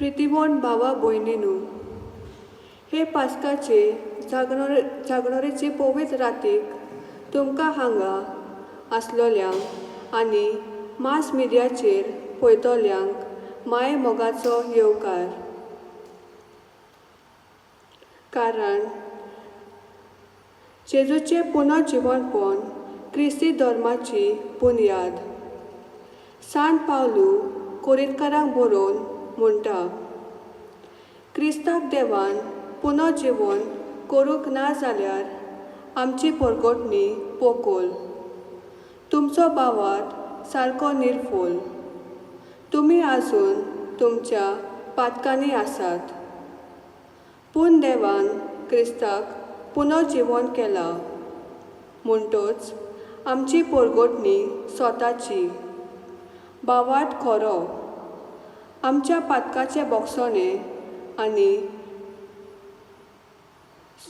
प्रितीवण भावा भयणीनू, हे पास्काचे जागणोरेचे पवित्र रातीक तुमकां हांगा आसलोल्यांक आनी मास मिडियाचेर पळयतल्यांक माये मोगाचो येवकार. कारण जेजूचे पुनर्जिवणपण क्रिस्ती धर्माची बुनयाद. सांत पावलू कोरिंथकारांक बरोवन म्हणटा, क्रिस्ताक देवान पुनर्जिवन करूंक ना जाल्यार आमची परगटणी पोकोल, तुमचो भावार्थ सारको निर्फोल, तुमी आजून तुमच्या पातकांनी आसात. पूण देवान क्रिस्ताक पुनर्जिवन केलां म्हणटच आमची परगटणी स्वताची, भावार्थ खरो, आमच्या पातकाचे बोगसणे आनी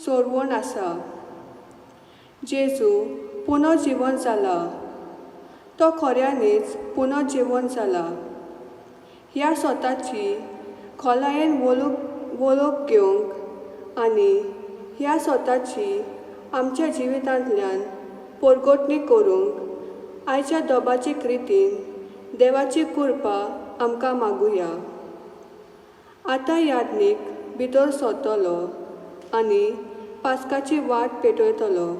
सोरवण आसा. जेजू पुनर्जिवन जाला, तो खऱ्यांनीच पुनर्जिवन जाला. ह्या स्वताची खोलायेन वळख घेवंक आनी ह्या स्वताची आमच्या जिवितांतल्यान परगटणी करूंक आयच्या दोबाचे क्रितीन देवाची कृपा आमकां मागुया. आतां यादनीक भितर सरतलो आनी पास्काची वाट पेटयतलो.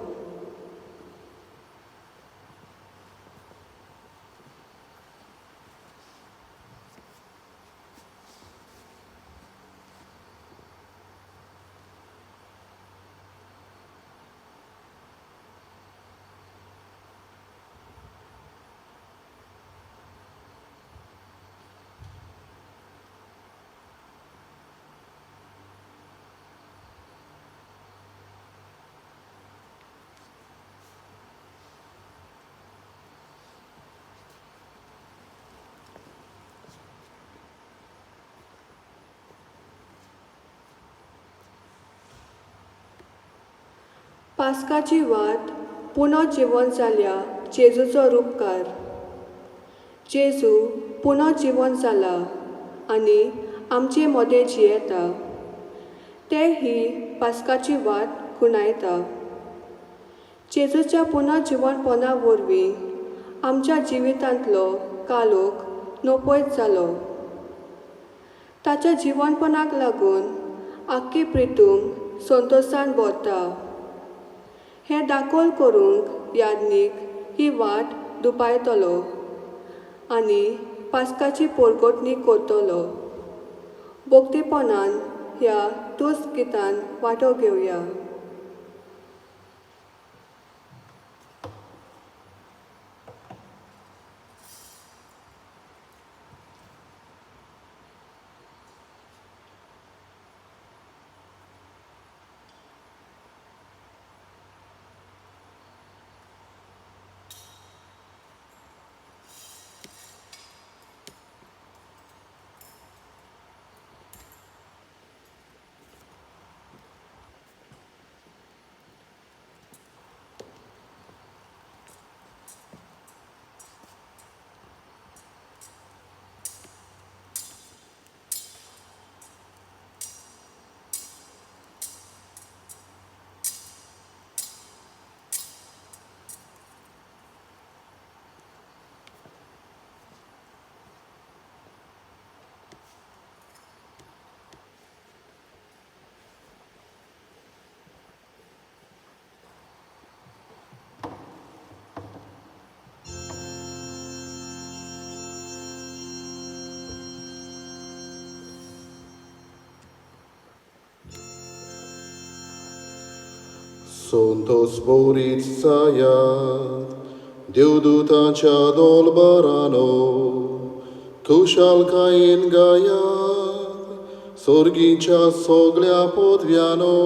पास्काची वाट पुनर्जिवन जाल्या जेजूचो रूपकार. जेजू पुनर्जिवन जाला आनी आमचे मदें जियेता. ते ही पास्काची वाट खुणायता. जेजूच्या पुनर्जिवनपणा वरवीं आमच्या जिवितांतलो कालोख नोपयत जालो. ताच्या जिवनपणाक लागून आख्खी प्रितूंक संतोशान भरता. हें दाखोल करूंक यादनीक ही वाट दुपायतलो आनी पास्काची परगटणी करतलो. भक्तीपणान ह्या तुज गितान वांटो घेवया. Sontos borit sayat, देवदूतांच्या दोलबरानो, कुशालकायेन गायात, सोर्गीच्या सोगल्या पोदव्यानो,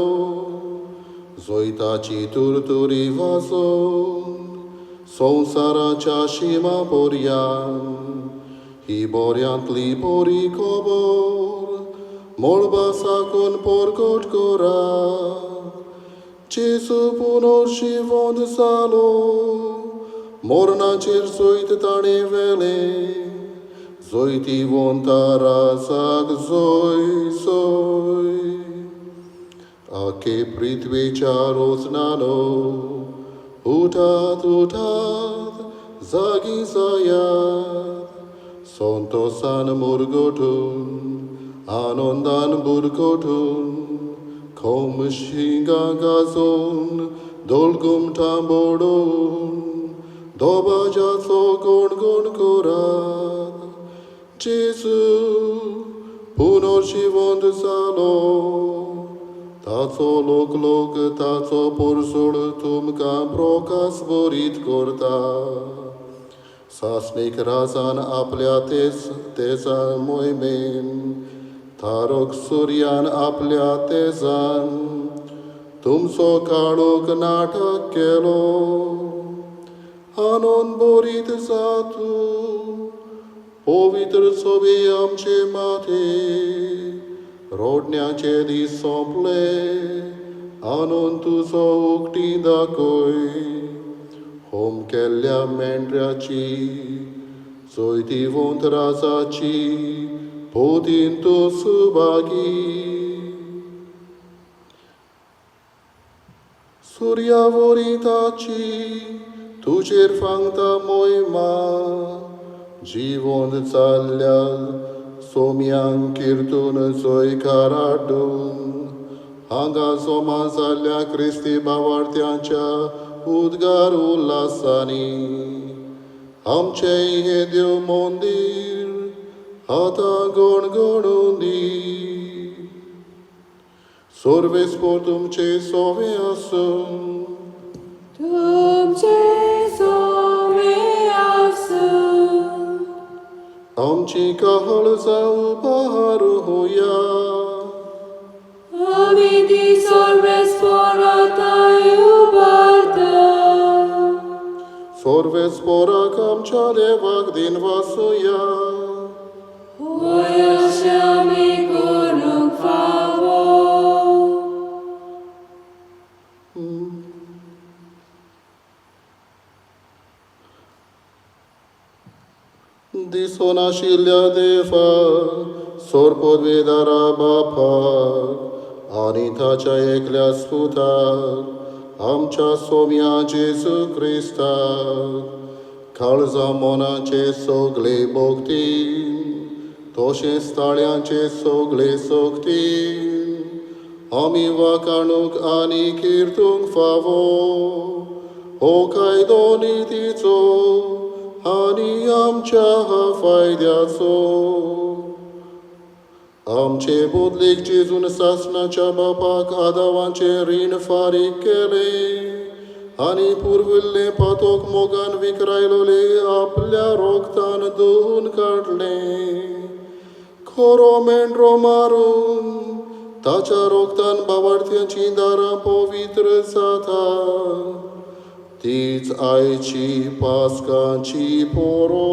जोयताची तुरतुरी वाजोन, संसाराच्या शिमा पर्यान, ही बोऱ्यांतली बरी खबर, मोळबा साकून परगट करा. जेजू पुनर्जिवन जालो, मोरणाचेर सोयत ताणें वेले, zoiti vontarazak zoi soi. Ake pritvecha rosnano, utat zagi zayat, sontosan murgotun, anondan burgotun, komshinga gazon, dolgum tambodon, dobaja so gon korat, Jesu, punorshivond salo, taco lok taco porsol tumka prokas borit korta. Sasnik razan आपल्या तेजा मोहिमेन, थारोक सूर्यान आपल्या तेजान, तुमचो काळोख नाटक केलो, आनंद बोरीत जातू, पवित्र सोबे आमचे माथे, रोडण्याचे दीस सोंपले, आनंद तुझो उक्ती दाखय, होम केल्ल्या मेंढऱ्याची, चोयतीवंत राजाची, पोतीन तूं सुभागी. सूर्यावरी ताची, तुजेर फांगता मोहिमा, जिवंत चालल्या सोम्यांक किर्तून जयकार हाडून, हांगा सोमा जाल्ल्या क्रिस्ती भावार्थ्यांच्या उद्गार उल्हासांनी, आमचे हे देव मंदिर आतां गणगणून दी. सर्वेस्पर तुमचे सोवे आसूं, तुमचे सोवे आसूं, आमची कहळ जाऊ बहार होया. आमी ती सर्वेस्पराताय उबारता. सर्वेस्पराक आमच्या देवाक दिन वासुया. होय अशें आमी करूंक फावो. दिसून आशिल्ल्या देवा सोरपदवेदारा बापाक आनी ताच्या एकल्या सुताक आमच्या सोम्या जेजू क्रिस्ताक काळजा मोनाचे सगळे भोगतीन तशेंच ताळ्यांचे सगळे सोगतीन आमी वाखाणूक आनी किर्तूंक फावो हो कायदो नितीचो आनी आमच्या फायद्याचो. आमचे बोदलेक जेजून सासणाच्या बापाक आदावांचे रीण फारीक केले आनी पुरविल्ले पातोक मोगान विकरायलोले आपल्या रोगतान धुवन काडले. खरो मेंढरो मारून ताच्या रोगतान भावार्थ्याची दारां पवित्र जाता. तीच आयची पास्कांची पोरो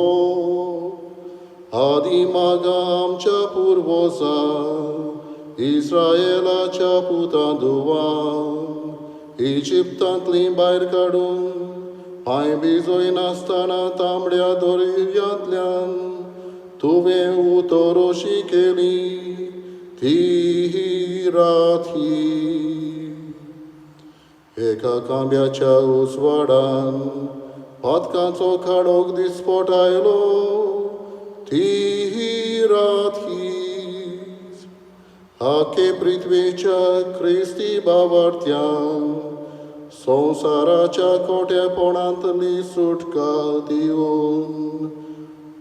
आदी मागा आमच्या पुर्वजां इस्रायेलाच्या पुतांदुवां इजिप्तांतली भायर काडून पांय बिजोय नासतना तांबड्या दर्यांतल्यान तुवें उतोरोशी केली ती राती. एका कांब्याच्या उसवाडान पातकांचो काडोक दिसपटायलो ती राती. आखे पृथ्वीच्या क्रिस्ती भावार्थ्यांक संवसाराच्या खोटेपणांतली सुटका दिवन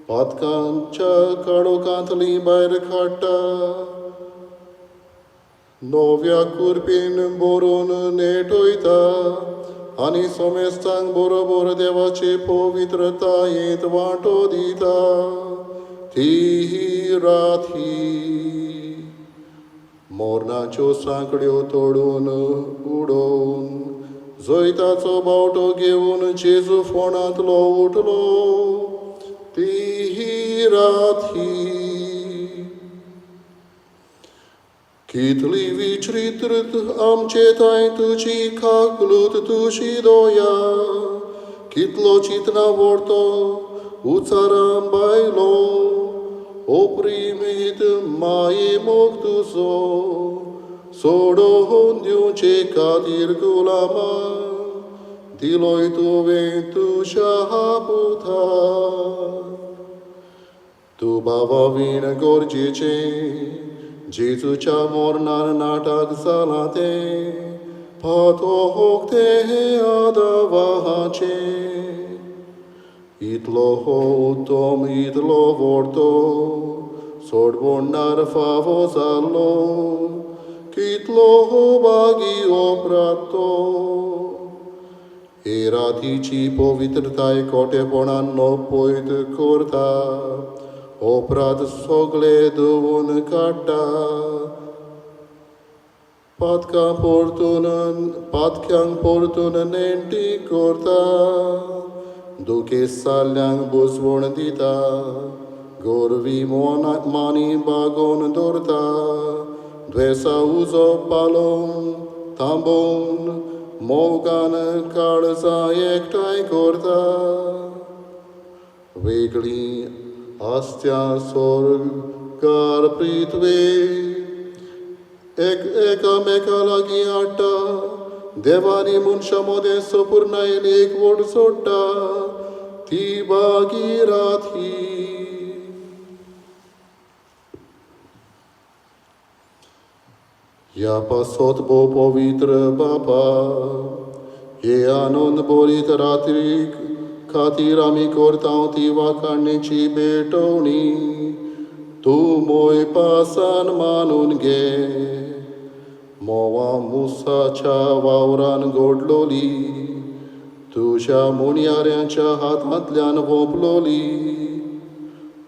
पातकांच्या काडोकांतली भायर काडटा. नव्या कुरपीन बरोवन नेटयता आनी सोमेस्तांक बरोबर देवाचे पवित्रतायेंत वांटो दिता ती राती. मोरनाच्यो सांकड्यो तोडून उडोवन जैताचो बावटो घेवन जेजू फोंडांतलो उठलो ती राती. कितली विचित्र आमचे थंय तुजी काकलूत तुजी दोया. कितलो चितना व्हरतो उचारां बायलो oprimită mai moc tuzo, sodohon diunce catirculama, diloi tu ventu shahaputa. Tu baba vin gorjice, Jesuच्या मोरणार नाटक झालाते, पातो होकते आदावाचे. Itlo ho utom, itlo vorto, sorbonnar favozallo, kitlo ho bagi opratto. Eratici povitrtai coteponanno poit corta, oprat sogle duvun katta, patkyang portun nenti corta, duke salyang busvon dita, gorvi mani bagon dorta, dvesa uzo palon, tambon, mogan काळजा एकटाय करता. वेगळी आस्त्या स्वर्गार पृथ्वे, एकामेका लागीं हाडटा. देवानी मनशा मदें सपूर्णायेन एक वोट सोडटा, ती भागीरथी. या पासत भो पवित्र बापा, हे आनंद बोरीत रात्री खातीर आमी करता ती वाखाणेची भेटवणी. तूं मोय पासान मानून घे, मोवा मुसाच्या वावरान घडलोली, तुझ्या मुणयाऱ्यांच्या हातांतल्यान वोपलोली.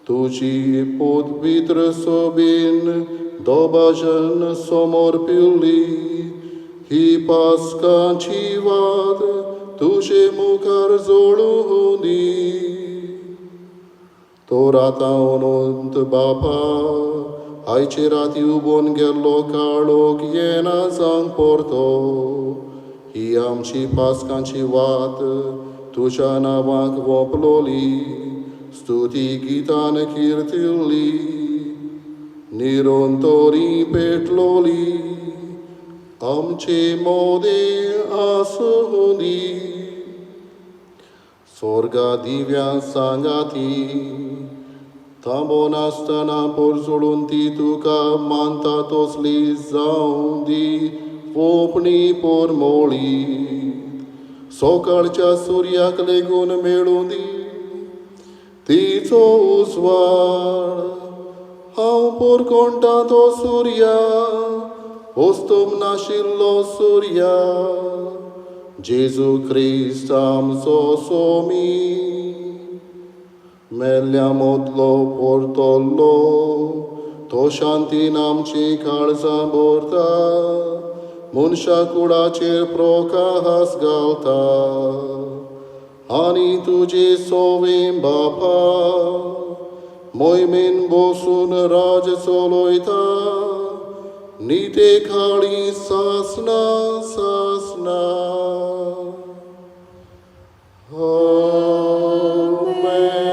तुजी पोतभित्र सोबीन दोबाजन समोर पिवली, ही पास्कांची वाद तुझे मुखार जोडून दी. तो राता अनंत बापा, आयचे राती उबोन गेल्लो काळोख येना सांग परतो. ही आमची पास्कांची वात तुझ्या नांवाक वोपलोली, स्तुती गितान किर्तिल्ली, निरंतरी पेटलोली. आमचे मोदे आसुंदी, स्वर्गा दिव्या सांगाती. थांबोन आसतना पोरसोडून ती तुका मानता तसली जावं दी पोपणी पोरमोळी. सकाळच्या सुर्याक लेगून मेळूं दी तिचो उजवाड. हांव पोरकोंटा तो सुर्या, ओस्तूम नाशिल्लो सुर्या, जेजू क्रिस्त आमचो सोमी. मेल्ल्या मोदलो परतल्लो, तो शांतीन आमची काळजां भरता. मनशा कुडाचेर प्रकाश घालता, आनी तुजे सोवें बापा, मोहिमेन बसून राज चलयता. निते खाळी सासना सासना. आमेन.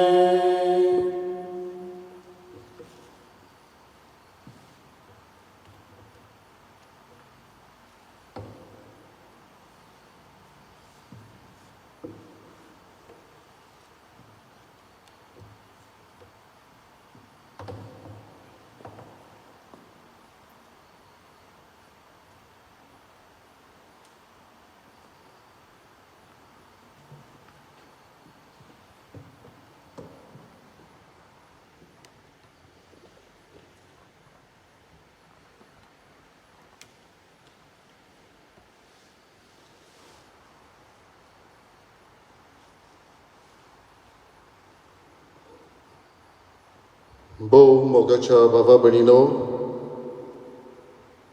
भोव मोगाच्या भावा भयणीनो,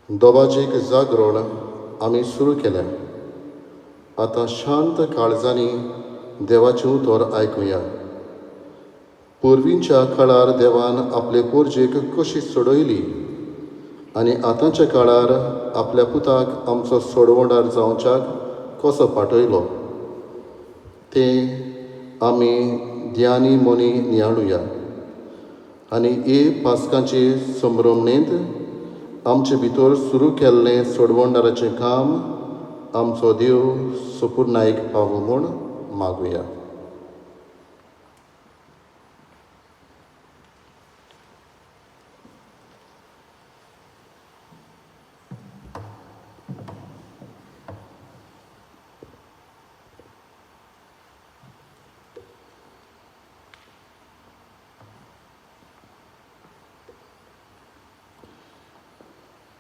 दोबाजीक जागरण आमी सुरू केल्या. आतां शांत काळजांनी देवाचें उतर आयकुया. पुर्वींच्या काळार देवान आपले पोरजेक कशी सोडयली आनी आतांच्या काळार आपल्या पुताक आमचो सोडवणार जावच्याक कसो पाठयलो तें आमी ध्यानी मनी नियाळुया. आनी हे पास्कांचे संभ्रमणेंत आमचे भितर सुरू केल्लें सोडवणदाराचें काम आमचो देव सपूर्णायक पावो म्हूण मागुया.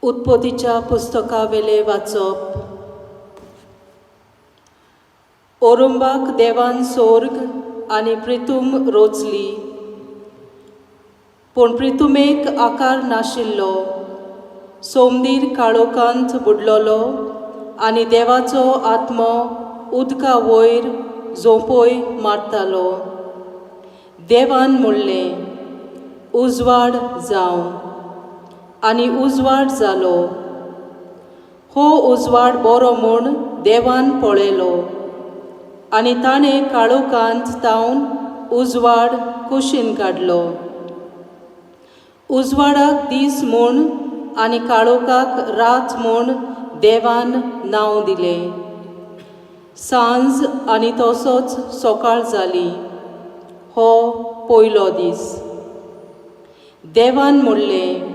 उत्पत्तीच्या पुस्तका वेले वाचप. ओरुंबाक देवान सोर्ग आनी प्रितूम रोचली, पूण प्रितुमेक आकार नाशिल्लो. सोमदीर काळोखांत बुडलोलो आनी देवाचो आत्मो उदका वयर झोंपोय मारतालो. देवान म्हणलें, उजवाड जावं, आनी उजवाड जालो. हो उजवाड बरो म्हूण देवान पळयलो, आनी ताणें काळोखांत तावन उजवाड कुशीन काडलो. उजवाडाक दीस म्हूण आनी काळोखाक रात म्हूण देवान नांव दिलें. सांज आनी तसोच सकाळ जाली, हो पयलो दीस. देवान म्हणलें,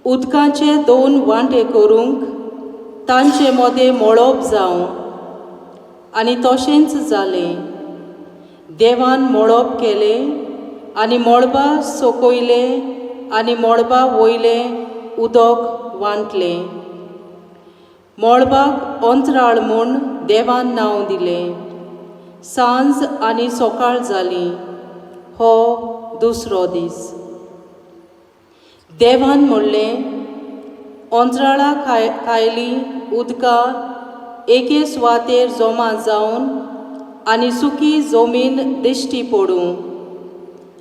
उदकाचे 2 वांटे करूंक तांचे मदें मळब जावं, आनी तशेंच जालें. देवान मळब केलें आनी मळबा सकयलें आनी मळबा वयलें उदक वांटलें. मळबाक अंतराळ म्हूण देवान नांव दिलें. सांज आनी सकाळ जाली, हो दुसरो दीस. देवान म्हणलें, अंतराळा खायली उदकां एके सुवातेर जमा जावन आनी सुकी जमीन दिश्टी पडूं.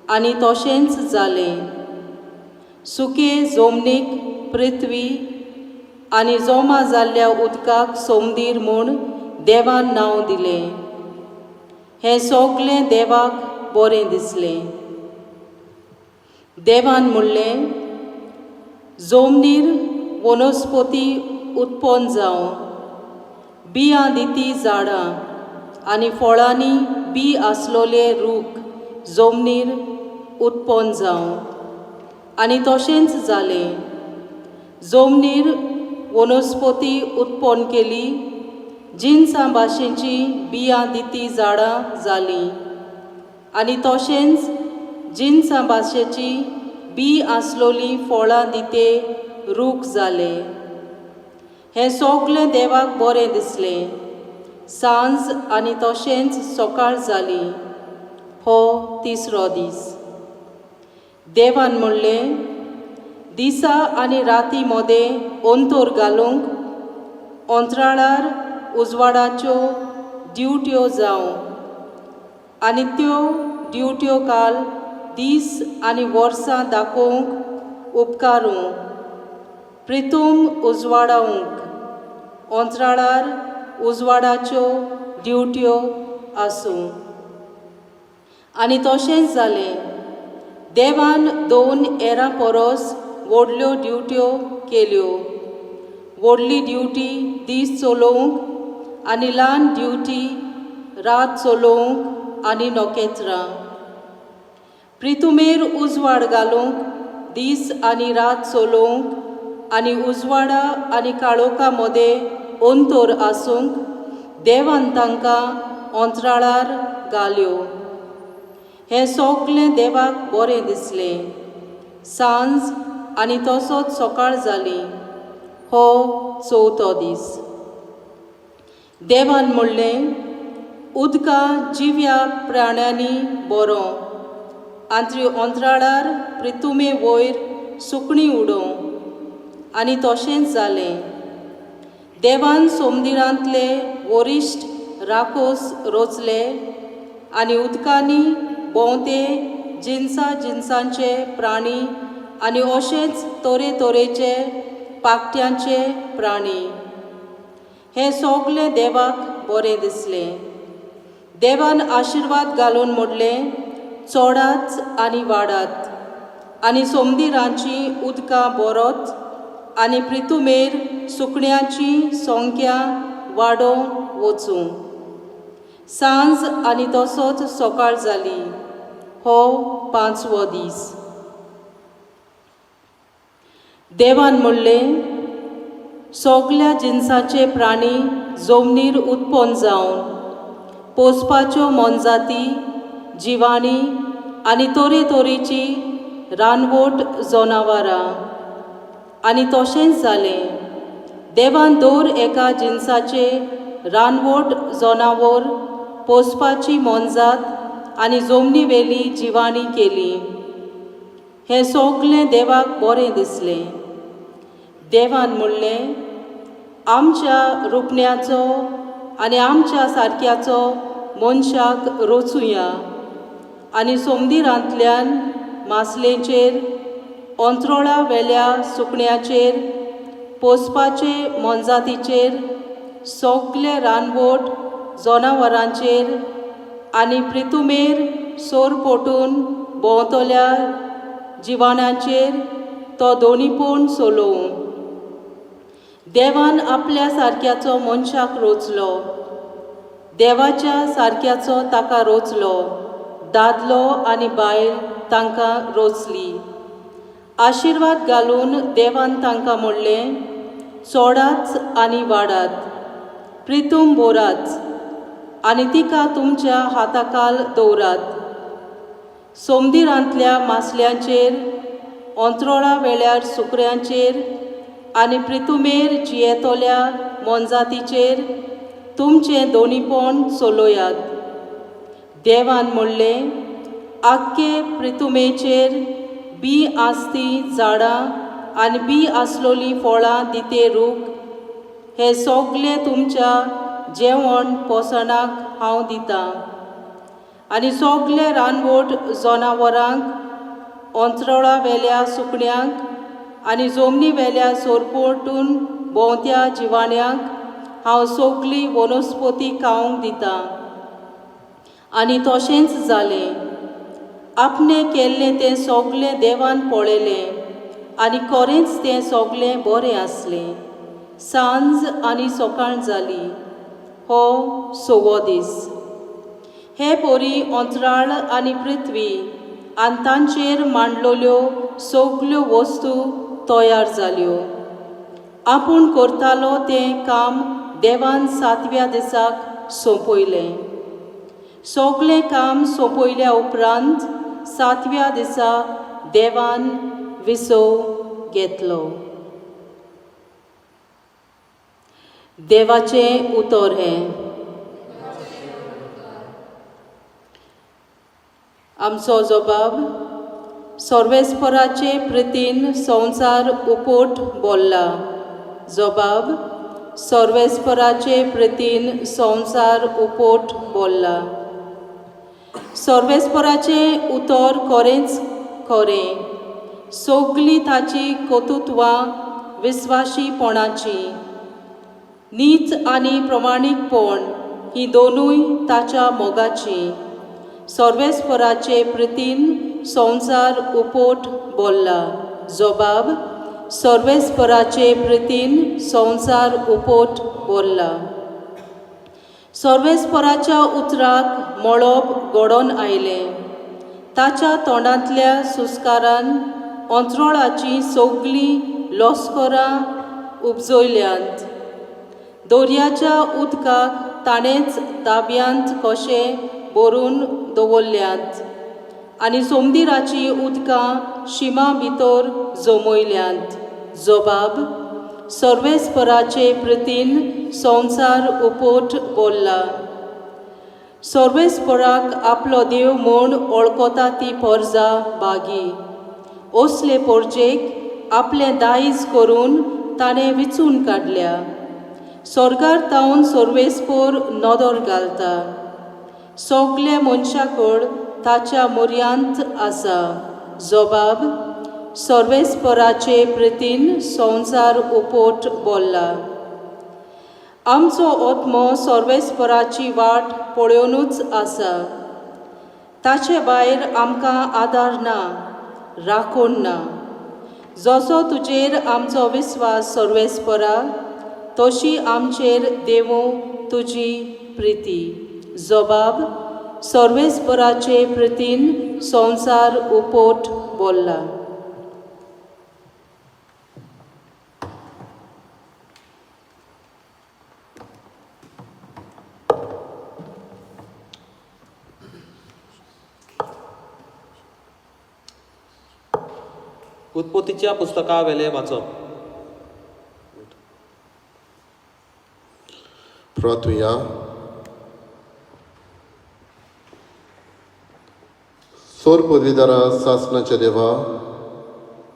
आनी तशेंच जालें. सुके जमनीक पृथ्वी आनी जमा जाल्ल्या उदकाक सोमदीर म्हूण देवान नांव दिलें. हें सगलें देवाक बरें दिसलें. देवान म्हणलें, जमनीर वनस्पती उत्पन्न जावं, बियां दिती झाडां आनी फळांनी बी आसलोले रूख जमनीर उत्पन्न जावं. आनी तशेंच जालें. जमनीर वनस्पती उत्पन्न केली, जिन्सां भाशेची बियां दिती झाडां जालीं. आनी तशेंच जिन्सां भाशेची बी आसलोलीं फळां दिते रूख जाले. हें सगलें देवाक बरें दिसलें. सांज आनी तशेंच सकाळ जाली, हो तिसरो दीस. देवान म्हणलें, दिसा आनी राती मदें अंतर घालूंक अंतराळार उजवाडाच्यो ड्युट्यो जावं, आनी त्यो ड्युट्यो काल दीस आनी वर्सां दाखोवंक उपकारूं. प्रितूम उजवाडावंक अंतराळार उजवाडाच्यो ड्युट्यो आसूं. आनी तशेंच जालें. देवान 2 हेरां परस व्हडल्यो ड्युट्यो केल्यो. व्हडली ड्युटी दीस चलोवंक आनी ल्हान ड्युटी रात चलोवंक आनी नोखेत्रां. प्रितुमेर उजवाड घालूंक दीस आनी रात चलोवंक आनी उजवाडा आनी काळोखा मदें अंतर आसूंक देवान तांकां अंतराळार घाल्यो. हें सगलें देवाक बरें दिसलें. सांज आनी तसोच सकाळ जाली, हो चवथो दीस. देवान म्हणलें, उदकां जिव्या प्राण्यांनी बरो, अंतराळार प्रितुमे वयर सुकणीं उडोवं. आनी तशेंच जालें. देवान सोमदिरांतले वरिश्ट राखोस रोचले आनी उदकांनी भोंवते जिन्सांचे प्राणी आनी अशेंच तरेतरेचे पाखट्यांचे प्राणी. हें सगलें देवाक बरें दिसलें. देवान आशिर्वाद घालून म्हणलें, चडात आनी वाडात आनी सोमदिरांची उदकां बरोच आनी प्रितुमेर सुकण्याची संख्या वाडोवंक वचूं. सांज आनी तसोच सकाळ जाली. हो 5वो दीस. देवान म्हणलें, सगल्या जिन्साचे प्राणी जमनीर उत्पन्न जावन पोसपाच्यो मोनजाती, जिवाणी आनी तरेतरेची रानवट जनावरां. आनी तशेंच जालें. देवान दर एका जिन्साचे रानवट जनावर, पोसपाची मोनजात आनी जमनीवेली जिवाणी केली. हें सगलें देवाक बरें दिसलें. देवान म्हणलें, आमच्या रुपण्याचो आनी आमच्या सारक्याचो मनशाक रचुया आनी सोमदिरांतल्यान मासलेचेर, अंत्रोळा वेल्या सुकण्याचेर, पोसपाचे मोनजातीचेर, सगले रानवट जनावरांचेर आनी प्रितुमेर सोरपोटून भोंवतल्या जिवाण्यांचेर तो दोनीपण चलोवं. देवान आपल्या सारक्याचो मनशाक रचलो. देवाच्या सारक्याचो ताका रचलो. दादलो आनी बायल तांकां रचली. आशिर्वाद घालून देवान तांकां म्हणलें, चोडाच आनी वाडात, प्रितूम भरात आनी तिका तुमच्या हाताखाल दवरात. सोमदिरांतल्या मासल्यांचेर, अंत्रोळा वेळ्यार सुकऱ्यांचेर आनी प्रितुमेर जियेतोल्या मोनजातीचेर तुमचें दोनीपण चलोयात. देवान म्हणलें, आख्खे प्रितुमेचेर बी आसती झाडां आनी बी आसलोलीं फळां दिते रूख, हें सगलें तुमच्या जेवण पोसणाक हांव दितां. आनी सगल्या रानवट जनावरांक, अंत्रोळा वेल्या सुकण्यांक आनी जमनी वेल्या सोरपोटून भोंवत्या जिवाण्यांक हांव सगली वनस्पती खावंक दितां. आनी तशेंच जालें. आपणें केल्लें तें सगलें देवान पळयलें आनी खरेंच तें सगलें बरें आसलें. सांज आनी सकाळ जाली. हो 6वो दीस. हे पोरी अंतराळ आनी पृथ्वी आनी तांचेर मांडलोल्यो सगल्यो वस्तू तयार जाल्यो. आपूण करतालो तें काम देवान 7व्या दिसाक सोंपयलें. सगलें काम सोंपयल्या उपरांत 7व्या दिसा देवान विसव घेतलो. देवाचें उतर हें. आमचो जबाब. सर्वेस्पराचे प्रितीन संवसार उपोट बोल्ला. जबाब. सर्वेस्पराचे प्रितीन संवसार उपोट बोल्ला. सर्वेस्पराचें उतर खरेंच खरें. सगलीं ताची कर्तुत्वां विस्वाशीपणाची. नीच आनी प्रमाणीकपण हीं दोनूय ताच्या मोगाचीं. सर्वेस्पराचे प्रितीन संवसार उपोट बोल्ला. जबाब. सर्वेस्पराचे प्रितीन संवसार उपोट बोल्ला. सर्वेस्पराच्या उतराक मळब घडोवन आयलें. ताच्या तोंडांतल्या सुस्कारान अंत्रोळाची सगलीं लस्करां उपजयल्यांत. दर्याच्या उदकाक ताणेंच ताब्यांत कशें भरून दवरल्यांत आनी सोमदिराची उदकां शिमा भितर जमयल्यांत. जबाब. सर्वेस्पराचे प्रितीन संवसार उपोट बोल्ला. सर्वेस्पराक आपलो देव म्हूण वळखता ती परजा बागी. असले परजेक आपलें दायज करून ताणें विचून काडल्या. स्वर्गार तावन सर्वेस्पर नदर घालता. सगल्या मनशाकड ताच्या मर्यांत आसा. जबाब. सर्वेस्पराचे प्रितीन संवसार उपोट बोल्ला. आमचो आत्मो सर्वेस्पराची वाट पळोवनूच आसा. ताचे भायर आमकां आदार ना राखोण ना. जसो तुजेर आमचो विस्वास सर्वेस्परा, तशी आमचेर देवो तुजी प्रिती. जबाब: सर्वेस्पराचे प्रितीन संवसार उपोट बोल्ला. उत्पत्तीच्या पुस्तका वेले वाचप. प्रार्थुया. सोर पदवीदारा सासणाच्या देवा,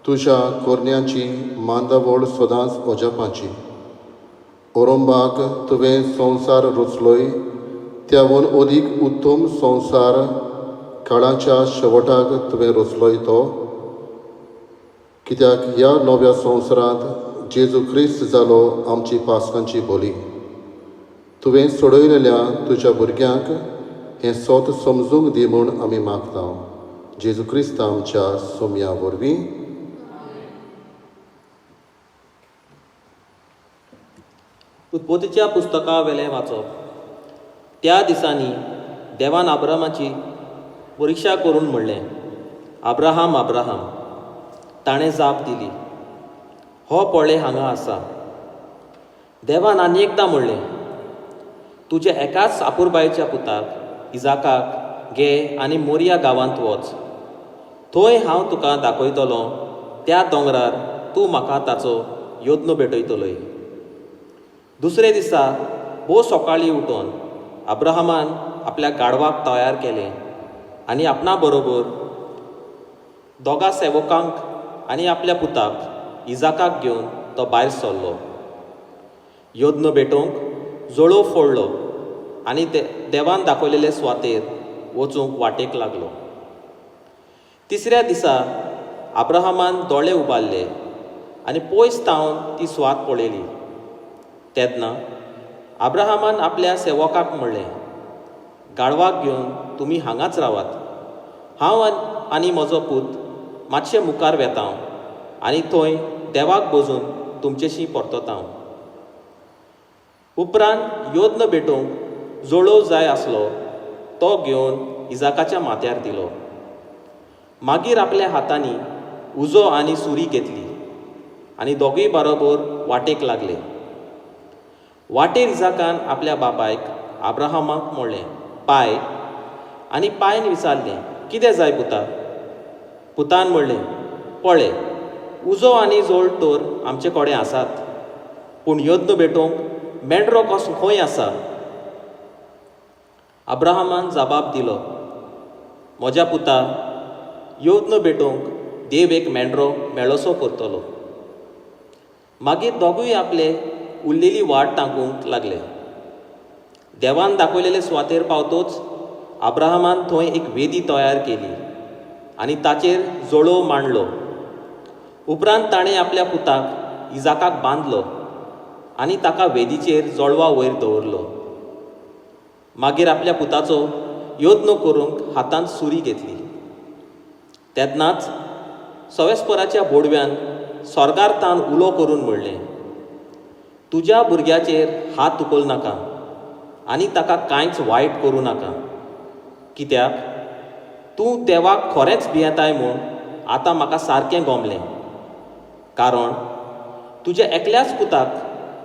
तुझ्या कोरण्यांची मांदावळ सदांच ओजापाची. ओरंबाक तुवें संवसार रचलोय, त्यावन अदीक उत्तम संवसार काळाच्या शेवटाक तुवें रचलोय तो. कित्याक ह्या नव्या संवसारांत जेजू ख्रिस्त जालो आमची पासकांची बोली. तुवें सोडयलेल्या तुज्या भुरग्यांक हें सोत समजूंक दी म्हूण आमी मागता. जेजू ख्रिस्त आमच्या सोम्या वरवीं. उत्पत्तीच्या पुस्तका वेले वाचप. त्या दिसांनी देवान अब्रामाची परिक्षा करून म्हणलें, अब्राहाम अब्राहाम. ताणें जाप दिली, हो पळय हांगा आसा. देवान आनी एकदां म्हणलें, तुज्या एकाच आपुरबायेच्या पुताक इजाकाक घे आनी मोरिया गांवांत वच. थंय हांव तुका दाखयतलों त्या दोंगरार तूं म्हाका ताचो योद्न भेटयतलोय. दुसरे दिसा भोव सकाळीं उठोन अब्राहमान आपल्या गाडवाक तयार केलें आनी आपणा बरोबर दोगा सेवकांक आनी आपल्या पुताक इजाकाक घेवन तो भायर सरलो. योद्न भेटोवंक जळो फोडलो आनी देवान दाखयलेले सुवातेर वचूंक वाटेक लागलो. तिसऱ्या दिसा अब्राहमान दोळे उबारले आनी पयस तावन ती सुवात पळयली. तेन्ना अब्राहमान आपल्या सेवकाक म्हणलें, गाडवाक घेवन तुमी हांगाच रावात. हांव आनी म्हजो पूत मातशें मुखार वेतां आनी थंय देवाक बजून तुमचेशी परततां. उपरांत योद्न भेटोवंक जळो जाय आसलो तो घेवन इजाकाच्या माथ्यार दिलो. मागीर आपल्या हातांनी उजो आनी सुरी घेतली आनी दोगूय बरोबर वाटेक लागले. वाटेर इजाकान आपल्या बापायक अब्राहमाक म्हणलें, पाय. आनी पायन विचारलें, कितें जाय पुता? पुतान म्हणलें, पळय, उजो आनी जोळ तर आमचे कडेन आसात, पूण योद्न भेटोवंक मेंढरो कसो खंय आसा? अब्राहमान जबाब दिलो, म्हज्या पुता, योद्न भेटोवंक देव एक मेंढरो मेळोसो करतलो. मागीर दोगूय आपले उरलेली वाट तांकूंक लागले. देवान दाखयलेले सुवातेर पावतोच अब्राहमान थंय एक वेदी तयार केली आनी ताचेर जळो मांडलो. उपरांत ताणें आपल्या पुताक इजाकाक बांदलो आनी ताका वेदीचेर जळवा वयर दवरलो. मागीर आपल्या पुताचो योद्न करूंक हातांत सुरी घेतली. तेन्नाच सवेस्पराच्या बोडव्यान स्वर्गार्थान उलो करून म्हणलें, तुज्या भुरग्याचेर हात उखल नाका आनी ताका कांयच वायट करूं नाका. कित्याक तूं देवाक खरेंच भियेताय म्हूण आतां म्हाका सारकें गमलें. कारण तुज्या एकल्याच पुताक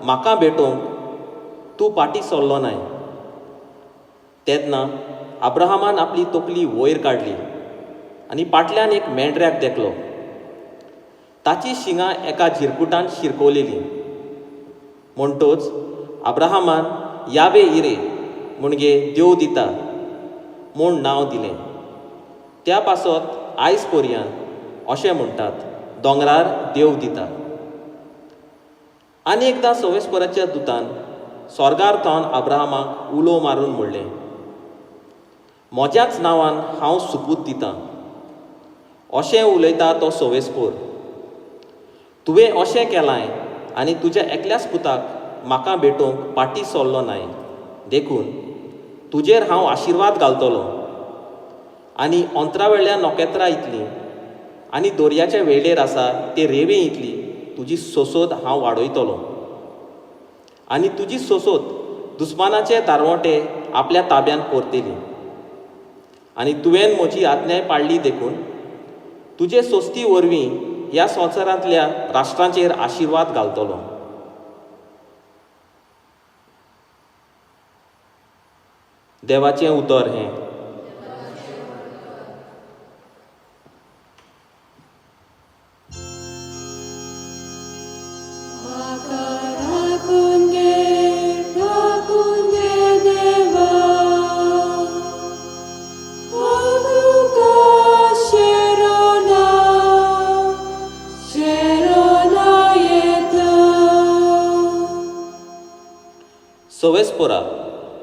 म्हाका भेटोवंक तूं फाटीं सरलो नाय. तेन्ना अब्राहमान आपली तकली वयर काडली आनी फाटल्यान एक मेंढऱ्याक देखलो. ताची शिंगां एका झिरकुटान शिरकोवलेलीं. म्हणटोच अब्राहमान यावे इरे म्हणजे देव दिता म्हूण नांव दिलें. त्या पासत आयज पर्यंत अशें म्हणटात, दोंगरार देव दिता. आनी एकदां सवेस्पराच्या दुतान स्वर्गार्थान अब्राहमाक उलो मारून म्हणलें, म्हज्याच नांवान हांव सुपूत दितां. अशें उलयता तो सवेस्पर. तुवें अशें केलांय आनी तुज्या एकल्याच पुताक म्हाका भेटोवंक फाटीं सरलो नाय. देखून तुजेर हांव आशिर्वाद घालतलों आनी अंतरा वेळ्या नोकेत्रां इतलीं आनी दर्याच्या वेळेर आसा ते रेंवे इतली तुजी सोसोत हांव वाडयतलों. आनी तुजी सोसोत दुस्मानाचे दारवोटे आपल्या ताब्यान परतेली. आनी तुवें म्हजी आज्ञाय पाळ्ळी देखून तुजे सोस्ती वरवीं ह्या संवसारांतल्या राष्ट्रांचेर आशिर्वाद घालतलो. देवाचें उतर हें. म्हाका राखून घे देवा, हांव तुका शेरोना येता. सवेस्परा,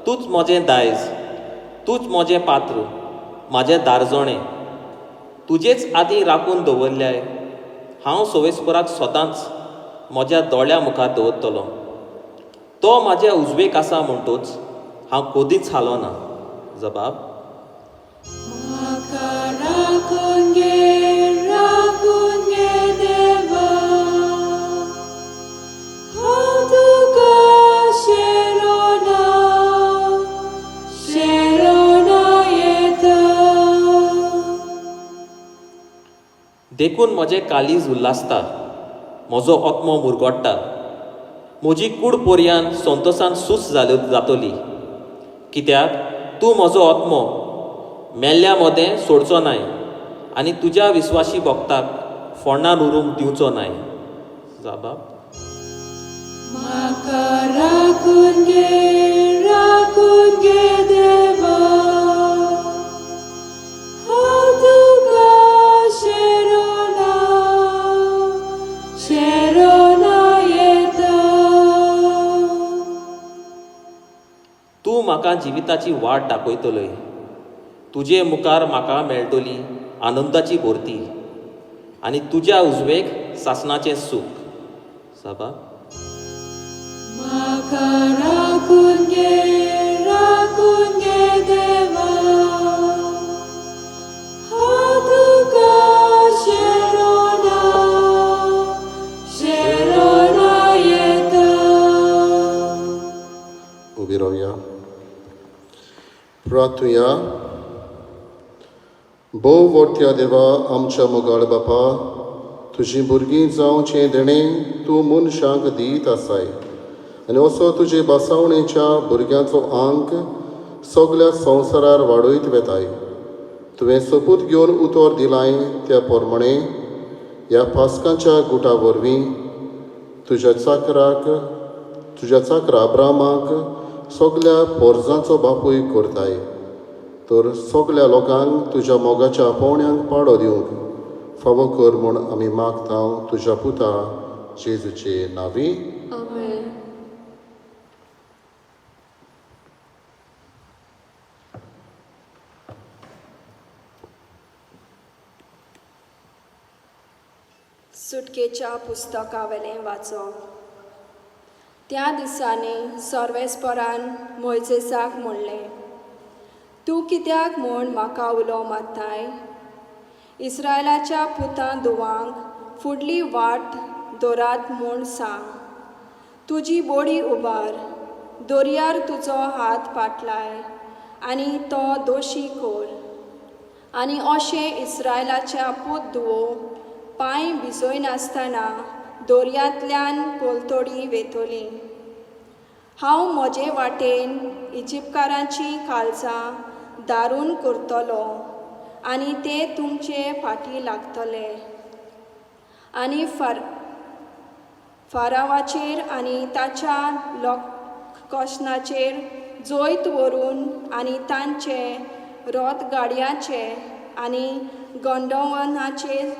तूंच म्हजें दायज, तूंच म्हजें पात्र, म्हाजें दारजोणें. तुजेच आदीं राखून दवरल्याय हांव सवेस्पराक सदांच म्हज्या दोळ्या मुखार दवरतलों. तो म्हाज्या उजवेक आसा म्हणटूच हांव कदींच हालोना. जबाब. म्हाका राखून घे देवा, हांव तुका शेरोना येता. देखून म्हजें कालीज उल्लासता, म्हजो आत्मो मुरगोडटा. म्हजी कूड पोरयान संतोशान सूस जातली, कित्याक तूं म्हजो आत्मो मेल्ल्या मोदें सोडचो नाय आनी तुज्या विस्वासी भक्ताक फोंडान उरूंक दिवचो नाय. जबाब. म्हाका राखून घे देवा, हांव तुका शेरोना येता. तूं म्हाका जिविताची वाट दाखयतलय. तुजे मुखार म्हाका मेळटली आनंदाची भोरती आनी तुज्या उजवेक सासणाचें सूख. जबाब. म्हाका राखून घे देवा, हांव तुका शेरोना येता. उबी रावया. प्रार्थुया. भोव वर्त्या देवा आमच्या मोगाळ बापा, तुजी भुरगीं जावचें देणें तूं मनशांक दीत आसाय आनी असो तुजे बासावणेच्या भुरग्यांचो आंक सगल्या संवसारार वाडयत वेताय. तुवें सोपूत घेवन उतर दिलाय त्या प्रमाणे ह्या पास्कांच्या गुटा वरवीं तुज्या चाकरा अब्रामाक सगल्या पोरजांचो बापूय करताय. तर सगल्या लोकांक तुज्या मोगाच्या पावण्यांक पाडो दिवंक फावो कर म्हूण आमी मागतांव तुज्या पुता जेजूचे नांवी. आमेन. सुटकेच्या पुस्तकावेलें वाचप. त्या दिसांनी सर्वेस्परान मोइसेसाक म्हणलें, तूं कित्याक म्हूण म्हाका उलो मारताय? इस्रायलाच्या पुतां धुवांक फुडली वाट दोरात म्हूण सांग. तुजी बोडी उबार, दर्यार तुजो हात पाटलाय आनी तो दोशी कोर. आनी अशें इस्रायलाच्या पूत धुवो पांय भिजोयनासतना दर्यांतल्यान पोलतोडी वेतोली. हांव म्हजे वाटेन इजिप्तकारांची काळजां दारून करतलो आनी ते तुमचे फाटीं लागतले. आनी फारावाचेर आनी ताच्या लोककोशनाचेर जोयत व्हरून आनी तांचे रथगाडयांचे आनी गंडोवनाचें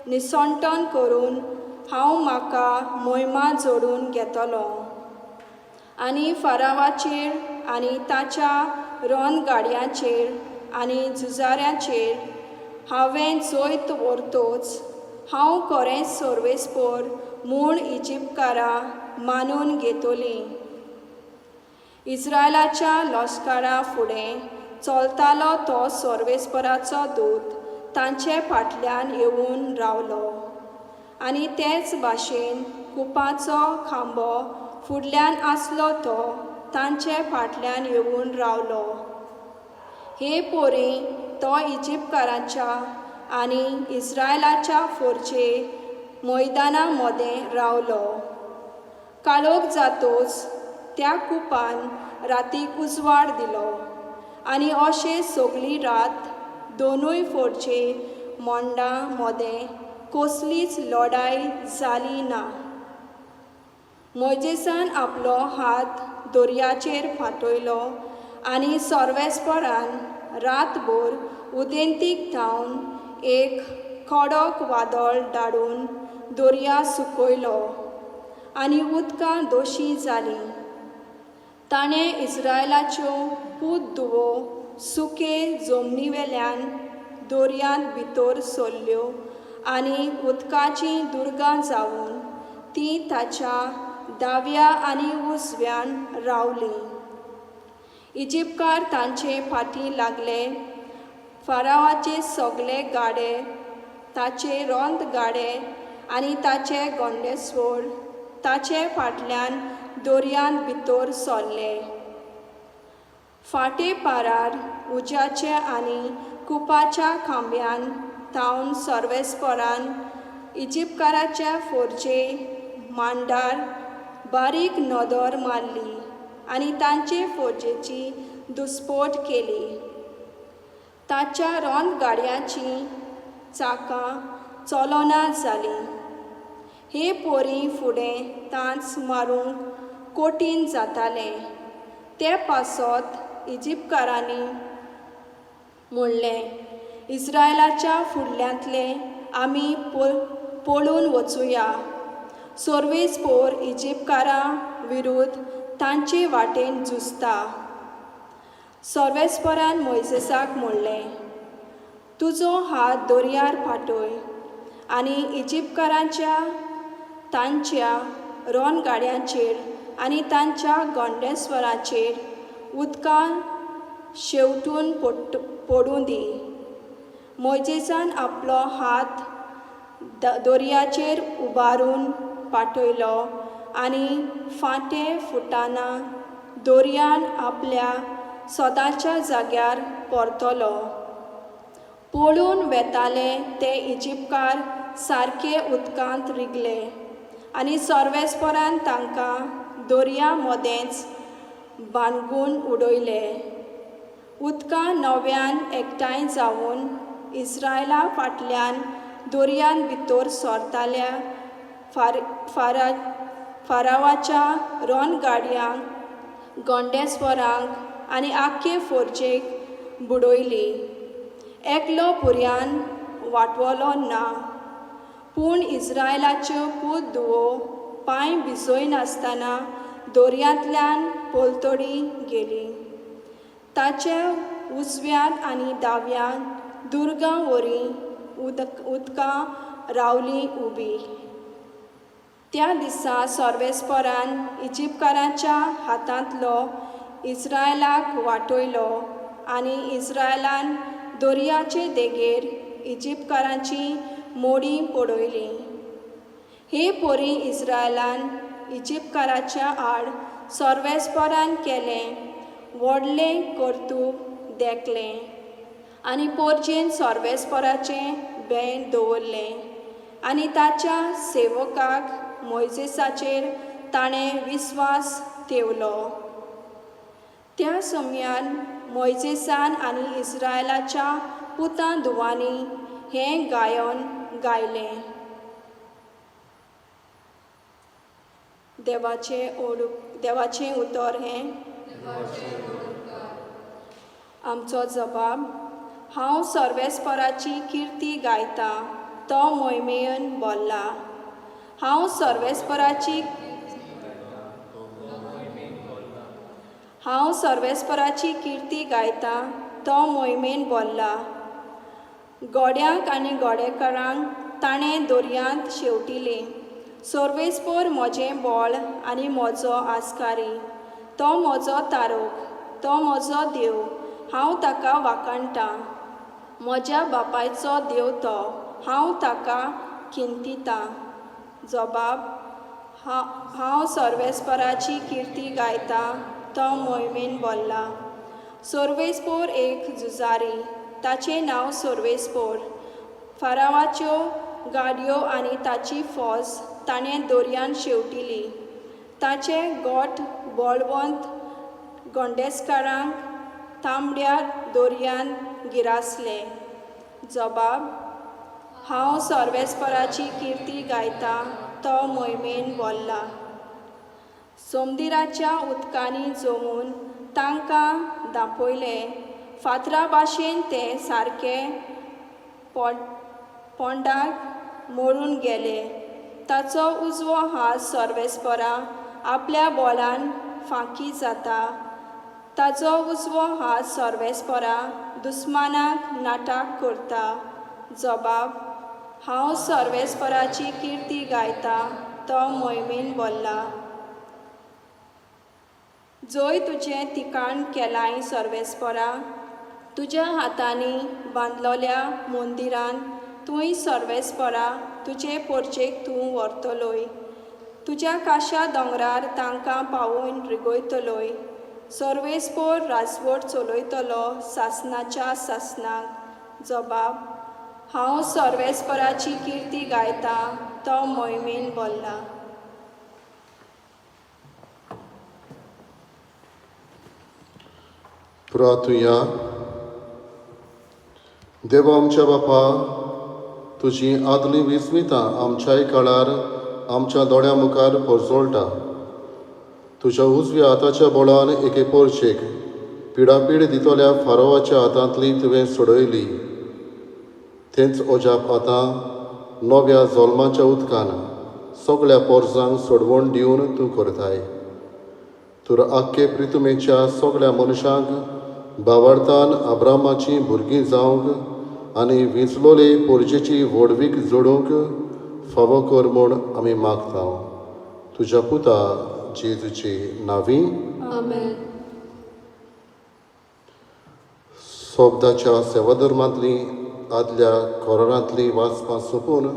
निसंटन करून हांव म्हाका मोहिमा जोडून घेतलो. आनी फारावाचेर आनी ताच्या रणगाडयांचेर आनी झुजाऱ्यांचेर हांवें जोयत व्हरतोच हांव खरेंच सर्वेस्पर म्हूण इजिप्तकारां मानून घेतलीं. इस्रायलाच्या लश्करा फुडें चलतालो तो सर्वेस्पराचो दूत तांचे फाटल्यान येवन रावलो आनी तेच भाशेन कुपाचो खांबो फुडल्यान आसलो तो तांचे फाटल्यान येवन रावलो. हे पोरी तो इजिप्तकारांच्या आनी इस्रायलाच्या फोर्चे मैदाना मदें रावलो. काळोख जातोच त्या कुपान रातीक उजवाड दिलो आनी अशें सगळी रात दोनूय फोर्चे मोंडां मदें कसलीच लढाय जाली ना. मोइजेसान आपलो हात दर्याचेर फाटयलो आनी सर्वेस्परान रातभर उदेंतीक धांवन एक कडक वादळ धाडून दर्या सुकयलो आनी उदकां दोशी जालीं. ताणें इस्रायलाच्यो पूत धुवो सुके जमनीवेल्यान दर्यांत भितर सरल्यो आनी उदकाचीं दुर्गां जावन तीं ताच्या दाव्या आनी उजव्यान रावलीं. इजिप्तकार तांचे फाटीं लागले. फारावाचे सगळे गाडे, ताचे रोंद गाडे आनी ताचे गोंडेस्वळ ताचे फाटल्यान दर्यांत भितर सरले. फाटे पारार उज्याचे आनी कुपाच्या खांब्यान थावन सर्वेस्परान इजिप्तकाराच्या फोर्चे मांडार बारीक नदर मारली आनी तांचे फोर्जेची दुस्पोट केली. ताच्या रोंद गाडयांचीं चाकां चलोना जालीं. हे पोरी फुडें तांच मारूंक कठीण जातालें. ते पासत इजिप्तकारांनी म्हणलें, इस्रायलाच्या फुडल्यांतले आमी पळून वचुया. सर्वेस्पोर इजिप्तकारां विरुद्ध तांचे वाटेन झुजता. सर्वेस्परान मोइजेसाक म्हणलें, तुजो हात दर्यार फाटय आनी इजिप्तकारांच्या तांच्या रोंदगाड्यांचेर आनी तांच्या गोंडेस्वरांचेर उदकां शेंवटून पडूं दी. मोइजेसान आपलो हात दर्याचेर उबारून फाटयलो आनी फाटें फुटाना दर्यान आपल्या सदांच्या जाग्यार परतलो. पळून वेताले ते इजिप्तकार सारके उदकांत रिगले आनी सर्वेस्परान तांकां दर्या मदेंच बानगून उडयले. उदकां नव्यान एकठांय जावन इस्रायला फाटल्यान दर्यान भितर सरताल्या फारावाच्या रोंदगाडयांक, गोंडेस्वरांक आनी आख्खे फोर्जेक बुडयली. एकलो पुर्यान वाटवलो ना, पूण इस्रायलाच्यो पूत धुवो पांय भिजय नासतना दर्यांतल्यान पलतडी गेली. ताचे उजव्यान आनी दाव्यान दुर्गां वरी उदकां रावलीं उबी. त्या दिसा सर्वेस्परान इजिप्तकारांच्या हातांतलो इस्रायलाक वाटयलो आनी इस्रायलान दर्याचे देगेर इजिप्तकारांची मोडी पडयली. हे पोरी इस्रायलान इजिप्तकाराच्या आड सर्वेस्परान केलें व्हडलें कर्तूब देखलें आनी पोरचेन सर्वेस्पराचें भेंड दवरलें आनी ताच्या सेवकाक मोइजेसाचेर ताणें विस्वास ठेवलो. त्या समयान मोइजेसान आनी इस्रायलाच्या पुतां धुवांनी हें गायन गायलें. देवाचें उतर हें आमचो जबाब. हांव सर्वेस्पराची किर्ती गायतां, तो मोहिमेन बोल्ला. हांव सर्वेस्पराची किर्ती गायतां, तो मोहिमेन बोल्ला. गोड्यांक आनी गोडेकारांक ताणें दर्यांत शेंवटिली. सर्वेस्पर म्हजें बोळ आनी म्हजो आस्कारी. तो म्हजो तारोक, तो म्हजो देव, हांव ताका वाखाणटां. म्हज्या बापायचो देव तो, हांव ताका खिंतितां. जबाब: हांव सर्वेस्पराची किर्ती गायतां, तो मोहिमेन बोल्ला. सर्वेस्पोर एक झुजारी, ताचें नांव सर्वेस्पोर. फारावाच्यो गाडयो आनी ताची फौज ताणें दर्यांत शेवटिली. ताचे गोठ बळवंत गोंडेसकारांक तांबड्या दर्यांत गिरासले. जबाब: हांव सर्वेस्पराची किर्ती गायतां, तो मोहिमेन बोल्ला. समुद्राच्या उदकांनी जमून तांकां दापयले. फातरा भाशेन ते सारके पोंडाक मोडून गेले. ताचो उजवो हात सर्वेस्परा आपल्या बोलान फांकी जाता. ताचो उजवो हात सर्वेस्परा दुस्मानाक नाटाक करता. जबाब: हांव सर्वेस्पराची किर्ती गायतां, तो मोहिमेन बोल्ला. जंय तुजें ठिकाण केलांय सर्वेस्परा, तुज्या हातांनी बांदलोल्या मंदिरान तुंय सर्वेस्परा तुजे पोरचेक तूं व्हरतलोय. तुज्या काशा दोंगरार तांकां पावून रिगयतलोय. सर्वेस्पोर राजवट चलयतलो सासणाच्या सासणाक. जबाब: हांव सर्वेस्पराची किर्ती गायतां, तो मोहिमेन बोल्ला. प्रार्थुया. देवा आमच्या बापा, तुजी आदली विस्मितां आमच्याय काळार आमच्या दोळ्या मुखार परजोळटा. तुज्या उजव्या हाताच्या बोळान एके पोरचेक पिडापीड दितोल्या फारोवाच्या हातांतली तुवें सोडयली. तेंच अजाप आतां नव्या जल्माच्या उदकान सगळ्या पोरसांक सोडवण दिवन तूं करताय. तर आख्खे प्रितुमेच्या सगळ्या मनशांक भावार्थान अब्रामाची भुरगीं जावंक आनी विंचलोले पोरजेची व्हडवीक जोडूंक फावो कर म्हूण आमी मागता. तुज्या पुता जेजूची नांवी. आमेन. सोबदाच्या सेवाधर्मांतली आदल्या कोरारांतली वाचपां सोंपून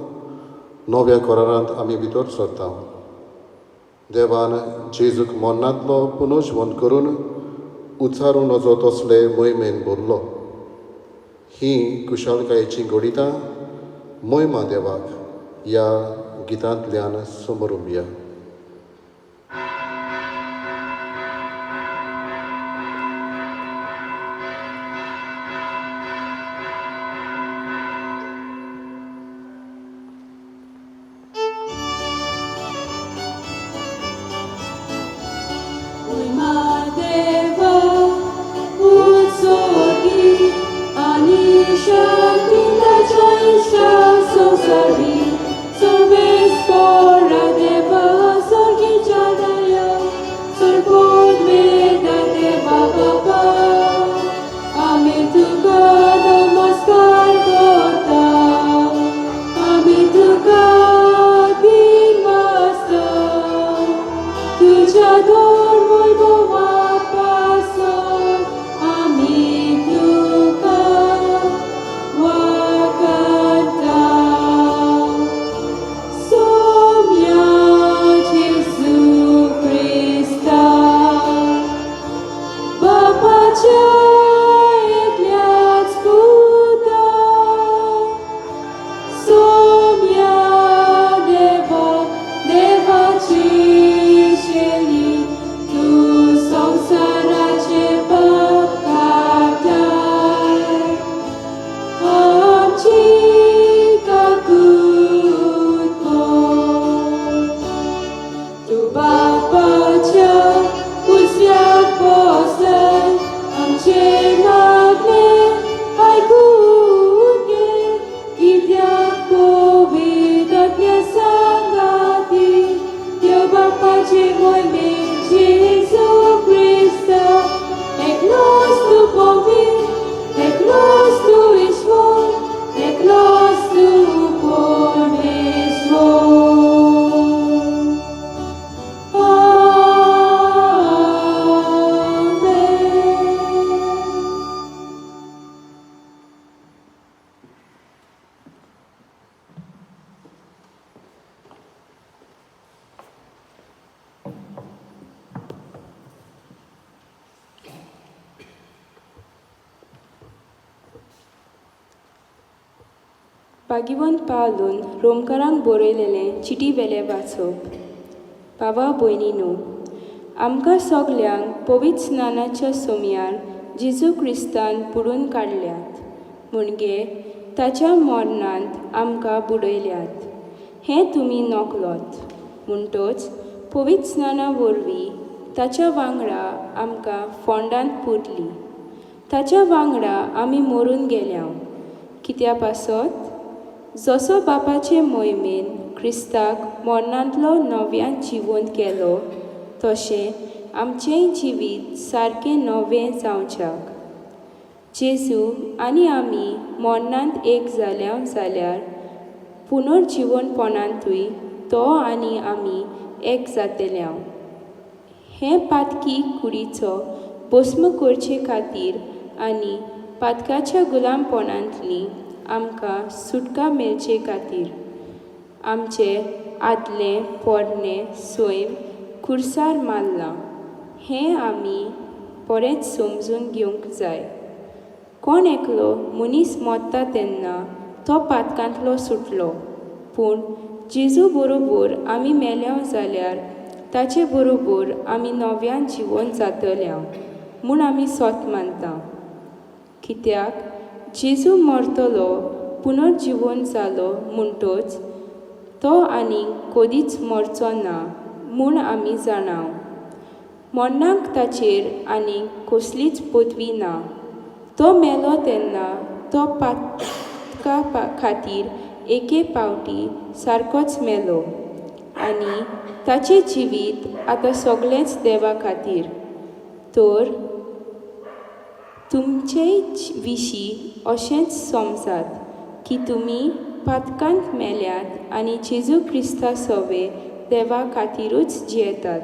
नव्या कोरारांत आमी भितर सरता. देवान जेजूक मरणांतलो पुनर्जीवन करून उचारून वचो तसले मोहिमेन भरलो. ही कुशळकायेची घोडितां मोहिमा देवाक ह्या गितांतल्यान समोरुया. पागिवंत पावलून रोमकारांक बरयलेलें चिटी वेले वाचप. भावा भयणीनो, आमकां सगल्यांक पवित्र स्नानाच्या सोमयार जेजू क्रिस्तान बुडोवन काडल्यात, म्हणजे ताच्या मरणांत आमकां बुडयल्यात. हें तुमी नकलोत. म्हणटच पवित्र स्नाना वरवीं ताच्या वांगडा आमकां फोंडांत पुरली. ताच्या वांगडा आमी मरून गेल्या. कित्या पासत जसो बापाचे मोहिमेन क्रिस्ताक मरणांतलो नव्यान जिवंत केलो, तशें आमचेंय जिवीत सारकें नवें जावच्याक. जेजू आनी आमी मरणांत एक जाल्या जाल्यार पुनर्जिवनपणांतूय तो आनी आमी एक जातल्या. हें पातकी कुडीचो भस्म करचे खातीर आनी पातकाच्या गुलामपणांतली आमकां सुटका मेळचे खातीर आमचे आदलें पोरणें सैम खुर्सार मारलां. हें आमी बरेंच समजून घेवंक जाय. कोण एकलो मनीस मरता तेन्ना तो पातकांतलो सुटलो, पूण जेजू बरोबर आमी मेल्या जाल्यार ताचे बरोबर आमी नव्यान जिवन जातल्या म्हूण आमी सोत मानता. कित्याक जेजू मरतलो पुनर्जिवन जालो म्हणटच तो आनी कधीच मरचो ना म्हूण आमी जाणाव. मरणाक ताचेर आनी कसलीच पदवी ना. तो मेलो तेन्ना तो पातका खातीर एके पावटी सारकोच मेलो आनी ताचें जिवीत आतां सगळेंच देवा खातीर. तर तुमचेय विशीं अशेंच समजात की तुमी पातकांत मेल्यात आनी जेजू क्रिस्ता सवे देवा खातीरूच जियेतात.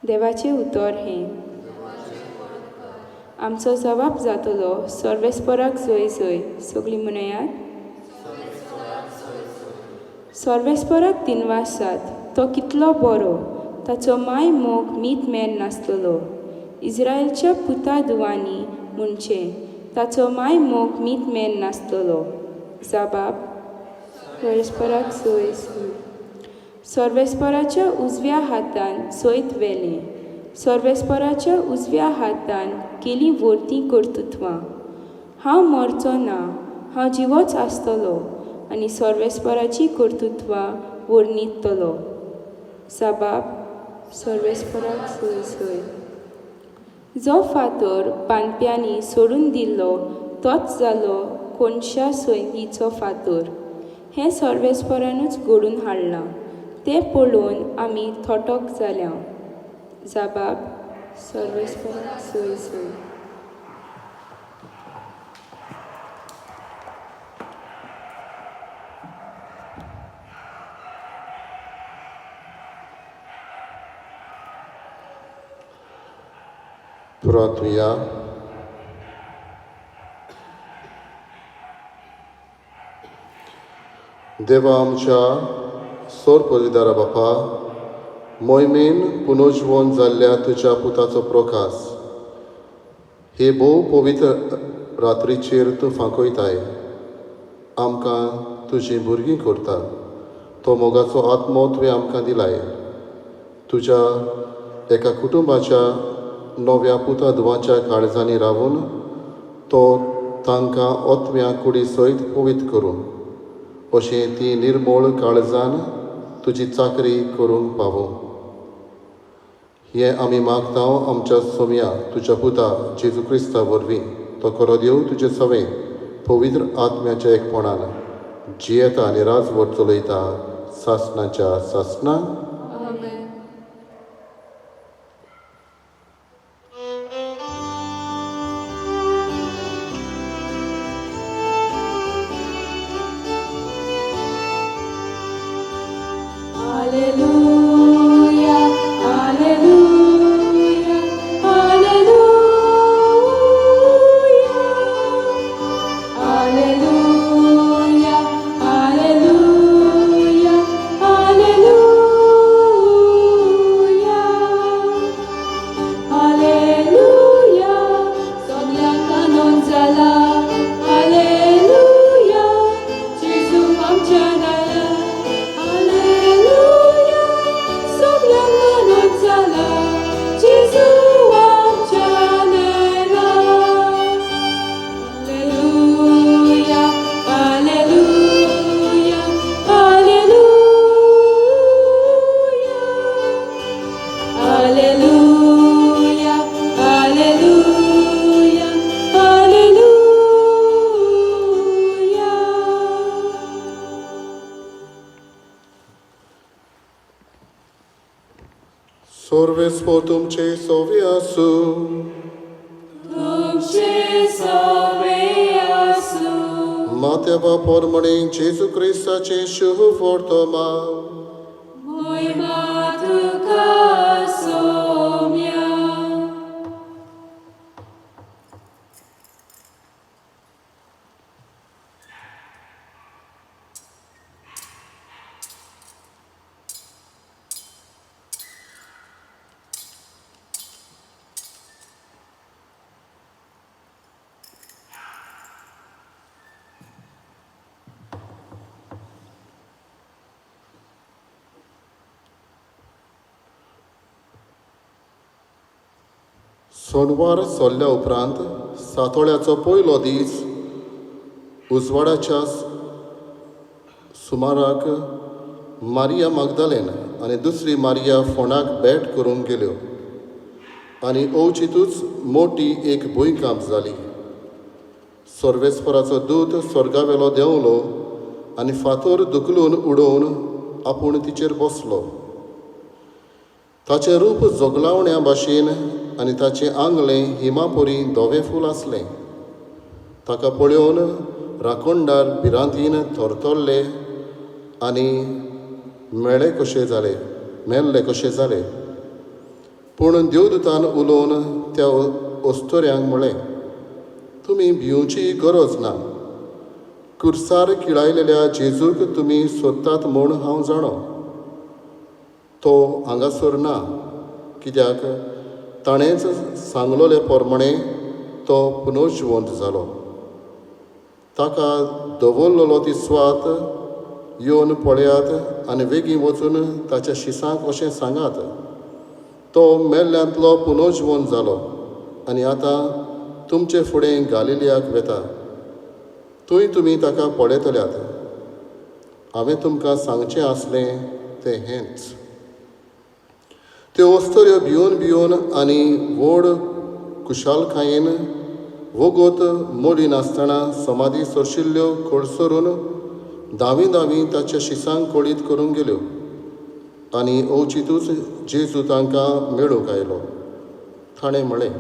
देवाचें उतर हें. आमचो जबाब जातलो सर्वेस्पराक जय जय. सगळीं म्हणयात. सर्वेस्पराक दिनवासात. तो कितलो बरो, ताचो माय मोग मीत मेर नासतलो. इस्रायलच्या पुता दुवांनी म्हणचे ताचो माय मोग मीत मेर नासतलो. जबाब सर्वेस्पराक जय जय. सर्वेस्पराच्या उजव्या हातान सयत वेलें. सर्वेस्पराच्या उजव्या हातान केली वर्ती कर्तुत्वां. हांव मरचो ना, हांव जिवोच आसतलो आनी सर्वेस्पराची कर्तुत्वां वर्णितलो. जबाब सर्वेस्पराक जय जय. जो फातर बांदप्यांनी सोडून दिल्लो तोच जालो कोणशा सैंगीचो फातर. हें सर्वेस्परानूच घडून हाडलां. तें पळोवन आमी थोटोक जाल्या. जबाब सर्वेस्पराक जय जय. प्रार्थुया. देवा आमच्या सोर पविदारा बापा, मोहिमेन पुनर्जीवन जाल्ल्या तुज्या पुताचो प्रकाश हे भोव पवित्र रात्रीचेर तूं फांकयताय. आमकां तुजीं भुरगीं करता. तो मोगाचो आत्मो तुवें आमकां दिलाय. तुज्या एका कुटुंबाच्या नव्या पुता दुवांच्या काळजांनी रावून तो तांकां ओतव्या कुडी सयत पवित्र करून अशें ती निर्मळ काळजान तुजी चाकरी करूंक पावो. हें आमी मागतांव आमच्या सोम्या तुज्या पुता जेजू क्रिस्ता वरवीं. तो खरो देव तुजे सवें पवित्र आत्म्याच्या एकपणान जियेता आनी राजवट चलयता सासणाच्या सासणां. Alleluia, alleluia, alleluia, alleluia, alleluia, alleluia. सर्वेस्पो तुमचे सोवे आसूं. तुमचे सवे आसूं. मातेवा पोरमणे जेजू क्रिस्ताचे शुभ वर्तमा महिमा तुका सौम्या. सोनवार सोल्ल्या उपरांत सातोळ्याचो पयलो दीस उजवाडाच्या सुमाराक मारिया मागदालेन आनी दुसरी मारिया फोंडाक भेट करूंक गेल्यो आनी ओवचितूच मोठी एक भुंयकांप जाली. सर्वेस्पराचो दूत स्वर्गावेलो देंवलो आनी फातर दुखलून उडोवन आपूण तिचेर बसलो. ताचें रूप जोगलावण्या भाशेन आनी ताचें आंगलें हिमापोरी धवें फूल आसलें. ताका पळोवन राखणदार भिरांतीन थरथरले आनी मेल्ले कशे जाले. पूण देवदूतान उलोवन त्या ओस्तोऱ्यांक म्हळें, तुमी भिवची गरज ना. कुर्सार किळायलेल्या जेजूक तुमी सोदतात म्हूण हांव जाणो. तो हांगासर ना, कित्याक ताणेंच सांगलोले पोरमणे तो पुनर्जिवंत जालो. ताका दवरलेलो ती स्वात येवन पळयात आनी वेगीं वचून ताच्या शिसांक अशें सांगात, तो मेल्ल्यांतलो पुनर्जिवंत जालो आनी आतां तुमचे फुडें गालिलियाक वेता. थंय तुमी ताका पळयतल्यात. हांवें तुमकां सांगचें आसलें तें हेंच. त्यो वस्तोऱ्यो भिवन आनी व्हड कुशालकायेन वोगोत मोडी नासतना समाधी सरशिल्ल्यो खडसरून धांवी ताच्या शिसांक कळीत करूंक गेल्यो आनी ओवचितूच जेजू तांकां मेळूंक आयलो. ताणें म्हळें,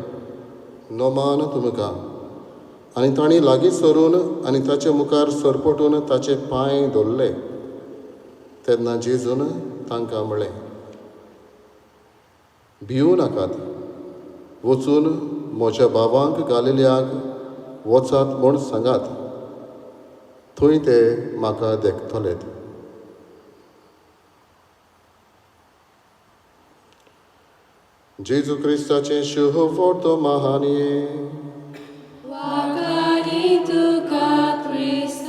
नोमान तुमकां. आनी तांणी लागीं सरून आनी ताचे मुखार सरपटून ताचे पांय धरले. तेन्ना जेजून तांकां म्हळें, भिवू नाकात. वचून म्हज्या बाबांक गालिलियाक वचात म्हूण सांगात. थंय ते म्हाका देखतलेत. जेजू क्रिस्ताचें शुभ वर्तमानये. वाकानी तुका क्रिस्त.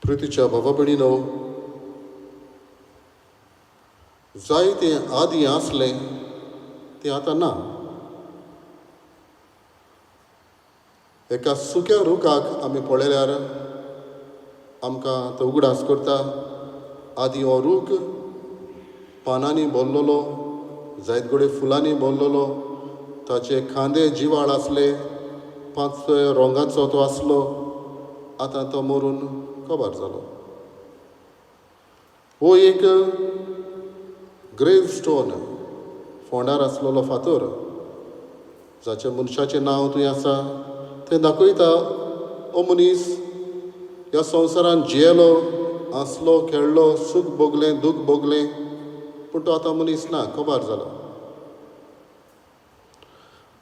प्रितीच्या भावा भयणीनो, जायतें आदीं आसलें तें आतां ना. एका सुक्या रुखाक आमी पळयल्यार आमकां तो उगडास करता. आदीं हो रूख पानांनी भरलेलो, जायतगडे फुलांनी भरलेलो, ताचे खांदे जिवाळ आसले, 5 रंगाचो तो आसलो. आतां तो मरून कबार जालो. हो एक ग्रेव स्टोन, फोंडार आसलेलो फातर, जाचे मनशाचें नांव थंय आसा. तें दाखयता हो मनीस ह्या संवसारान जियेलो, हांसलो, खेळ्ळो, सूख भोगलें, दूख भोगलें, पूण तो आतां मनीस ना, कबार जालो.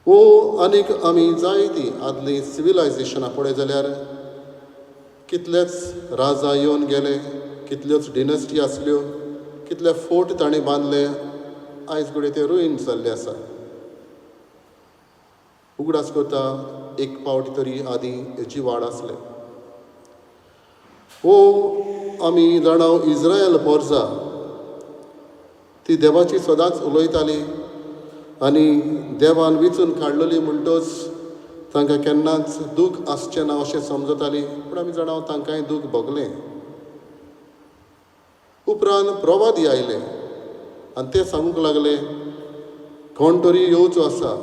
वो आनीक आमी जायतीं आदलीं सिविलायजेशनां पळय जाल्यार कितलेच राजा येवन गेले, कितल्योच डिनेस्टी आसल्यो, कितले फोर्ट ताणें बांदले, आयज घडये ते रुईन जाल्ले आसा. उगडास करता एक पावटी तरी आदीं हेची वाड आसले. वो आमी जाणाव इज्रायल पोरजा, ती देवाची सदांच उलयताली आनी देवान वेंचून काडलेली म्हणटच तांकां केन्नाच दूख आसचें ना अशें समजतालीं, पूण आमी जाणां तांकांय दूख भोगलें. उपरांत प्रवादी आयले आनी ते सांगूंक लागले, कोण तरी येवचो आसा,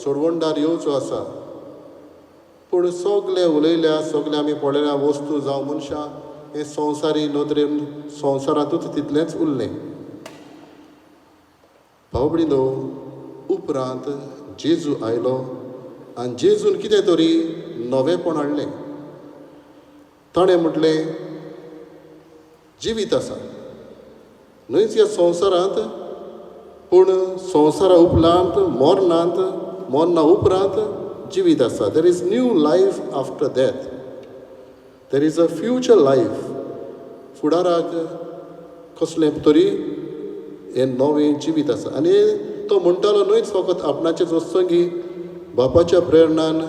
सोडवणदार येवचो आसा. पूण सगळे उलयल्या, सगळे आमी पळयल्या वस्तू जावं मनशां हे संवसारी नदरेन संवसारांतूच तितलेंच उरलें. भाव भयणीनो, उपरांत जेजू आयलो आनी जेजून कितें तरी नवेंपण हाडलें. ताणें म्हटलें, जिवीत आसा न्हयच ह्या संवसारांत, पूण संवसारा उपरांत मरना उपरांत जिवीत आसा. There is new life after death. There is a future life. फुडाराक कसलें तरी हें नवें जिवीत आसा. आनी तो म्हणटालो न्हयच फकत आपणाचेच वस्तुंगी, बापाच्या प्रेरणान,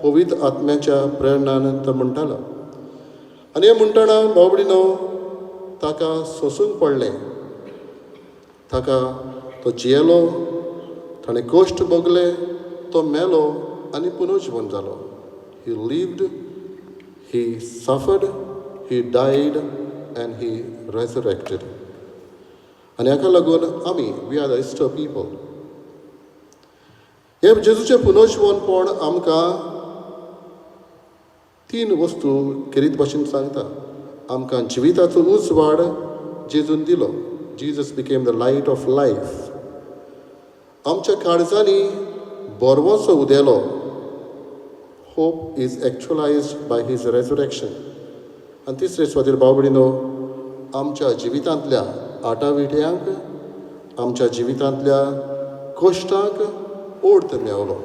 पवित्र आत्म्याच्या प्रेरणान तो म्हणटालो. आनी हें म्हणटना भाव भयणीनो, ताका सोंसूंक पडलें. ताका तो जियेलो, ताणें कश्ट भोगले, तो मेलो आनी पुनर्जीवन जालो. He lived, he suffered, he died and he resurrected. आनी हाका लागून आमी, we are the Easter people. हे जेजूचें पुनर्जीवनपण आमकां 3 वस्तू करीत भाशेन सांगता. आमकां जिविताचो उजवाड जेजून दिलो. Jesus became the light of life. आमच्या काळजांनी बरवोसो उदेलो. Hope is actualized by his resurrection. आनी तिसरे सुवातेर भाव भयणीनो, आमच्या जिवितांतल्या आटाविट्यांक, आमच्या जिवितांतल्या कश्टांक ओर्त मेळलो.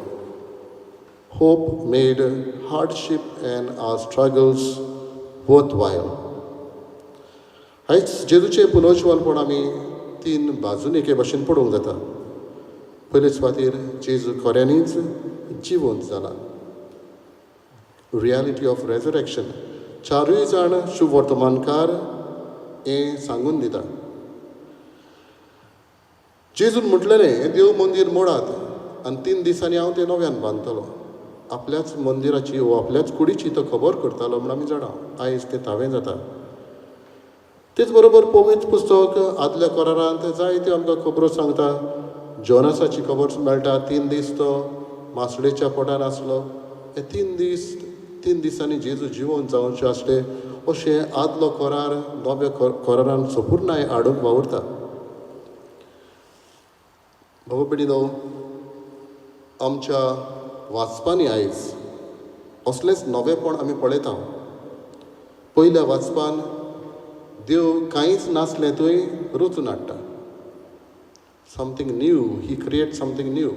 Hope made hardship and our struggles worthwhile. आयज जेजूचें पुनर्जीवनपण आमी 3 बाजून एके भाशेन पळोवंक जाता. पयले सुवातेर जेजू खऱ्यांनीच जिवंत जाला. Reality of resurrection. 4 जाण शुभ वर्तमानकार हें सांगून दिता. जेजून म्हटलेलें, हें देव मंदीर मोडात आनी 3 दिसांनी हांव तें नव्यान बांदतलो. आपल्याच मंदिराची वो आपल्याच कुडीची तो खबर करतालो म्हण आमी जाणा. आयज तें तावें जाता. तेच बरोबर पवित्र पुस्तक आदल्या करारांत जायत्यो आमकां खबरो सांगता. जोनासाची खबर मेळटा. 3 दीस तो मासडेच्या पोटान आसलो. हे 3 दिसांनी जेजू जिवंत जावचें आसलें अशें आदलो करार नव्या करारान संपूर्णाय हाडूंक वावुरता. भाव भयणीनो, आमच्या वाचपांनी आयज असलेंच नवेंपण आमी पळयता. पयल्या वाचपान देव कांयच नासलें थंय रचून हाडटा. Something new. He create something new.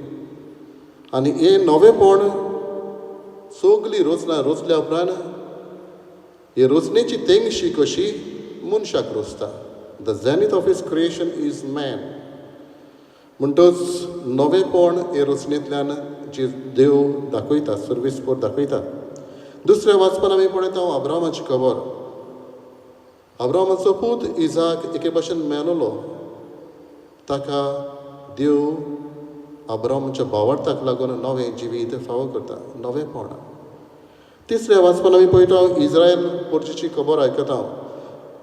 आनी हें नवेंपण सगळीं रचल्या उपरांत हे रचनेची तेंगशी कशी मनशाक रचता. The zenith of his creation is man. म्हणटच नवेंपण हे रचनेंतल्यान जे देव दाखयता, सर्वेस्पर दाखयता. दुसऱ्या वाचपान आमी पळयता अब्रामाची खबर. अब्रामाचो पूत इजाक एके भाशेन मेलोलो. ताका देव अब्रामाच्या भावार्थाक लागून नवें जिवीत फावो करता, नवेंपण. तिसऱ्या वाचपान आमी पळयता इस्रायल पोरचेची खबर आयकता.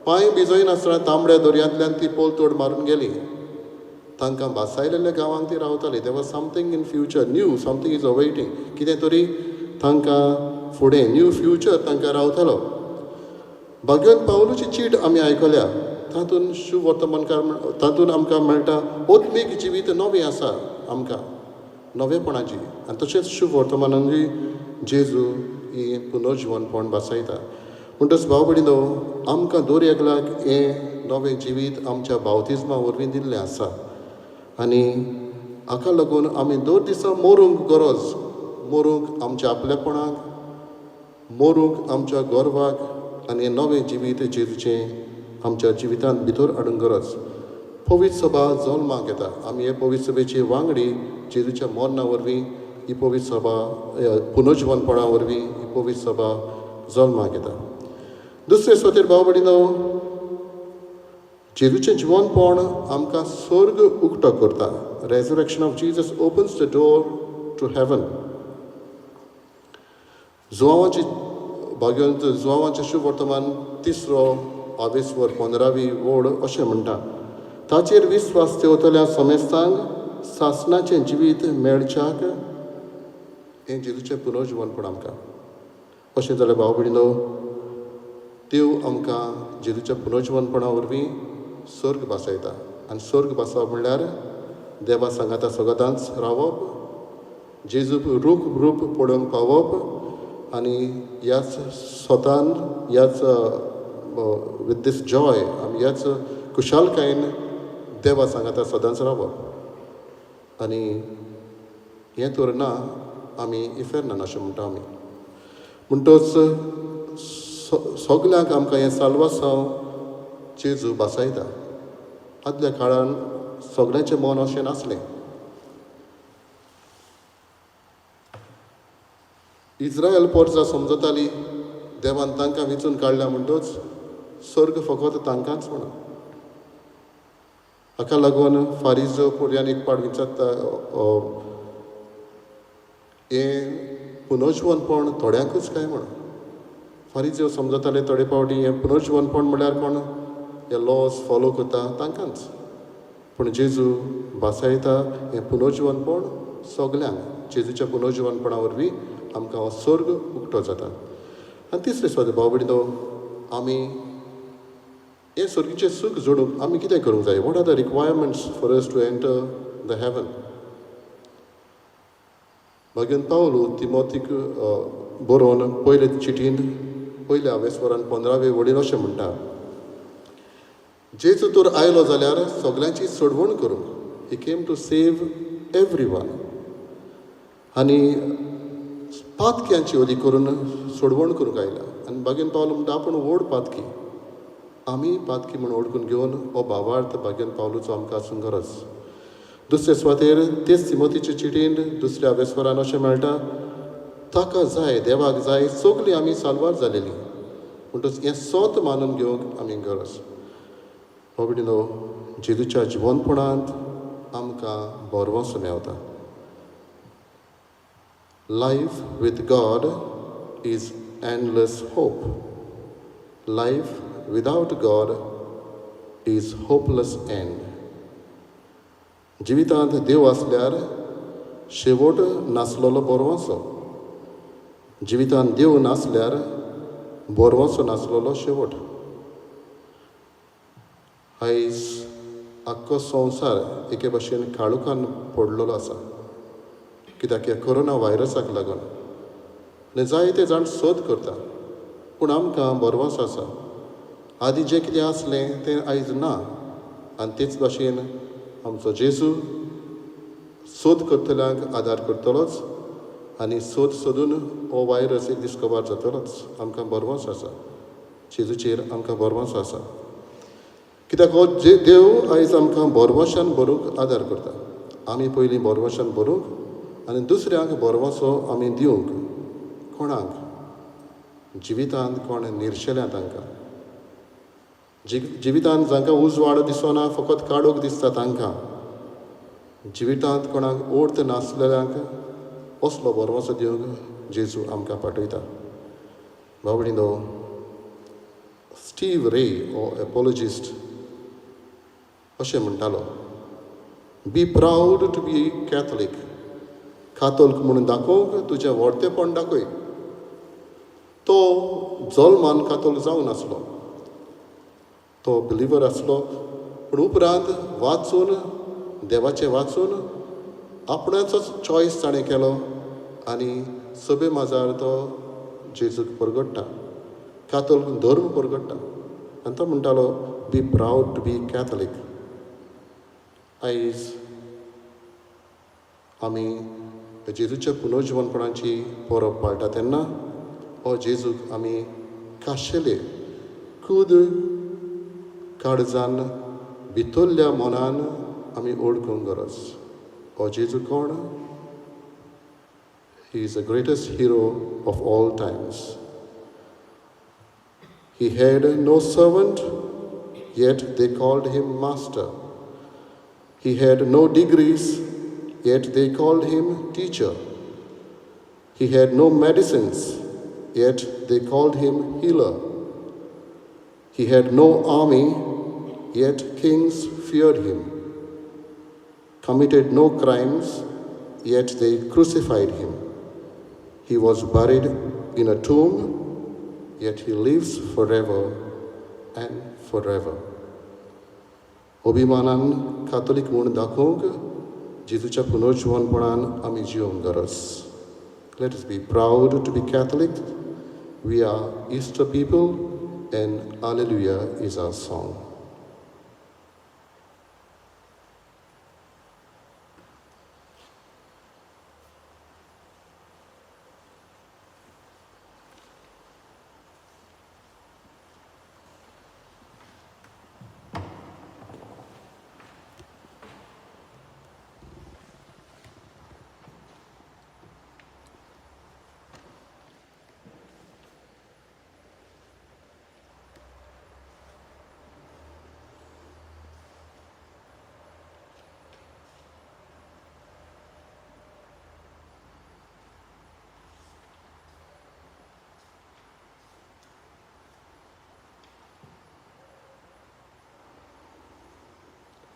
पांय भिजयनासतना तांबड्या दर्यांतल्यान ती पोलतोड मारून गेली. तांकां भासायलेल्या गांवांक ती रावताली. There was something in future new. Something is awaiting. कितें तरी तांकां फुडें न्यू फ्युचर तांकां रावतालो. भाग्यवंत पावलूची चीट आमी आयकल्या. तातूंत शुभ वर्तमानकार तातूंत आमकां मेळटा ओत्मीक जिवीत नवें आसा आमकां नवेंपणाची. आनी तशेंच शुभ वर्तमानांनी जेजू ही पुनर्जीवनपण भासायता. म्हणटच भाव भयणीनो, आमकां दर एकल्याक हें नवें जिवीत आमच्या बावतिजमा वरवीं दिल्लें आसा. आनी हाका लागून आमी दर दिसा मरूंक गरज. मरूंक आमच्या आपलेपणाक, मरूंक आमच्या गर्वाक आनी हें नवें जिवीत जेजूचें आमच्या जिवितांत भितर हाडूंक गरज. पवित्र सभा जल्माक येता. आमी हे पवित्र सभेचे वांगडी जेजूच्या मरणा वरवीं ही पवित्र सभा पुनर्जीवनपणा वरवीं ही पवित्र सभा जल्माक येता. दुसरे सुवातेर भाव भयणीनो, जेजूचें जिवनपण आमकां स्वर्ग उक्तो करता. Resurrection of Jesus opens the door to heaven. जुवांवाची भाग्यवंत जुवांवाचें शुभ वर्तमान 3रो 22वर 15वी ओड अशें म्हणटा ताचेर विस्वास ठेवतल्या समेस्तांक सासणाचें जिवीत मेळच्याक हें जेजूचें पुनर्जीवनपण आमकां अशें जाल्यार भाव भयणीनो देव आमकां जेजूच्या पुनर्जीवनपणा वरवीं स्वर्ग बासयता आनी स्वर्ग बासप म्हणल्यार देवा सांगाता सगळ्यांच रावप जेजू रूप पळोवंक पावप आनी ह्याच स्वतान ह्याच विथ दीस जॉय आमी ह्याच खुशालकायेन देवा सांगाता सदांच रावप आनी हें धरना आमी इफेरना अशें म्हणटा आमी म्हणटच सगल्यांक आमकां हें साल्वासांव जेजू बासायता आदल्या काळान सगळ्यांचें मन अशें नासलें इज्रायल पोरसां समजताली देवान तांकां वेंचून काडल्या म्हणटच स्वर्ग फकत तांकांच म्हणून हाका लागून फारिजो पुर्यान एक पाड विचारता हें पुनर्जीवनपण थोड्यांकूच काय म्हणून फारिजो समजताले थोडे फावटी हें पुनर्जीवनपण म्हळ्यार कोण हे लॉज फॉलो करता तांकांच पूण जेजू बासायता हें पुनर्जीवनपण सगल्यांक जेजूच्या पुनर्जीवनपणा वरवीं आमकां हो स्वर्ग उक्तो जाता आनी तिसरें स्वाद भाव भयणीनो आमी हे स्वर्गीचें सूख जोडूंक आमी कितें करूंक जाय what are the requirements for us to enter the heaven भगवंत पावलो तिमोथीक बरोवन पयले चिटीन पयल्या वेस्वरान 15वे वडील अशें म्हणटा जेजू तर आयलो जाल्यार सगल्यांची सोडवण करूंक he came to save everyone आनी पातक्यांची ओली करून सोडवण करूंक आयला आनी बागेन पावलो म्हणटा आपूण व्हड पातकी आमी पातकी म्हणून ओळखून घेवन हो भावार्थ बागेन पावलोचो आमकां आसूंक गरज दुसरे स्वातेर तेच तिमोथीचे चिटीन दुसऱ्या वेस्वरान अशें मेळटा ताका जाय देवाक जाय सगलीं आमी साल्वार जालेलीं म्हणटच हें सोत मानून घेवंक आमी गरज हो भयणीनो जेजूच्या जिवनपणांत आमकां बोरवंस मेवता life with God is endless hope life without God is hopeless and जिवितांत देव आसल्यार शेवट नासलेलो बोरवंसो जिवितांत देव नासल्यार बोरवंसो नासलेलो शेवट आयज आख्खो संवसार एके भाशेन काळुकान पडलेलो आसा कित्याक ह्या कोरोना व्हायरसाक लागून आनी जायते जाण सोद करता पूण आमकां बोरवंसो आसा आदी जें कितें आसलें तें आयज ना आनी तेच भाशेन आमचो जेजू सोद करतल्यांक आदार करतलोच आनी सोद सोदून हो व्हायरस एक दीस कवर जातलोच आमकां बोरवंसो आसा जेजूचेर आमकां बोरवंसो आसा कित्याक हो देव आयज आमकां बोरवंशान बरोवंक आदार करता आमी पयलीं बोरवंशान बरोवंक आनी दुसऱ्यांक बोरवंसो आमी दिवंक कोणाक जिवितांत कोण निर्शेल्या तांकां जिवितांत जांकां उजवाड दिसना फकत काडोक दिसता तांकां जिवितांत कोणाक ओर्त नासलेल्यांक असलो बोरवंसो दिवंक जेजू आमकां पाठयता भाव भयणीनो स्टीव रे हो एपोलॉजिस्ट अशें म्हणटालो बी प्रावड टू बी कॅथलीक कातोलीक म्हणून दाखोवंक तुजें व्हडतेपण दाखय तो जल्मान कातोलीक जावं नासलो तो बिलिवर आसलो पूण उपरांत वाचून देवाचें वाचून आपणाचोच चॉयस ताणें केलो आनी सभे माजार तो जेजूक परगट्टा कातोलीक धर्म परगट्टा आनी तो म्हणटालो बी प्रावड टू बी कॅथलीक आयज आमी जेजूच्या पुनर्जीवनपणाची परब पाळटा तेन्ना हो जेजूक आमी खाशेले खूद काळजान भितरल्या मनान आमी ओळखूंक गरज हो जेजू कोण he is the greatest hero of all times he had no servant yet they called him master he had no degrees yet they called him teacher. He had no medicines, yet they called him healer. He had no army, yet kings feared him. Committed no crimes, yet they crucified him. He was buried in a tomb, yet he lives forever and forever. अभिमानान कातोलीक म्हूण दाखोवंक जेजूच्या पुनर्जीवनपणान आमी जिवंक गरज. Let us be proud to be Catholic. We are Easter people and Alleluia is our song.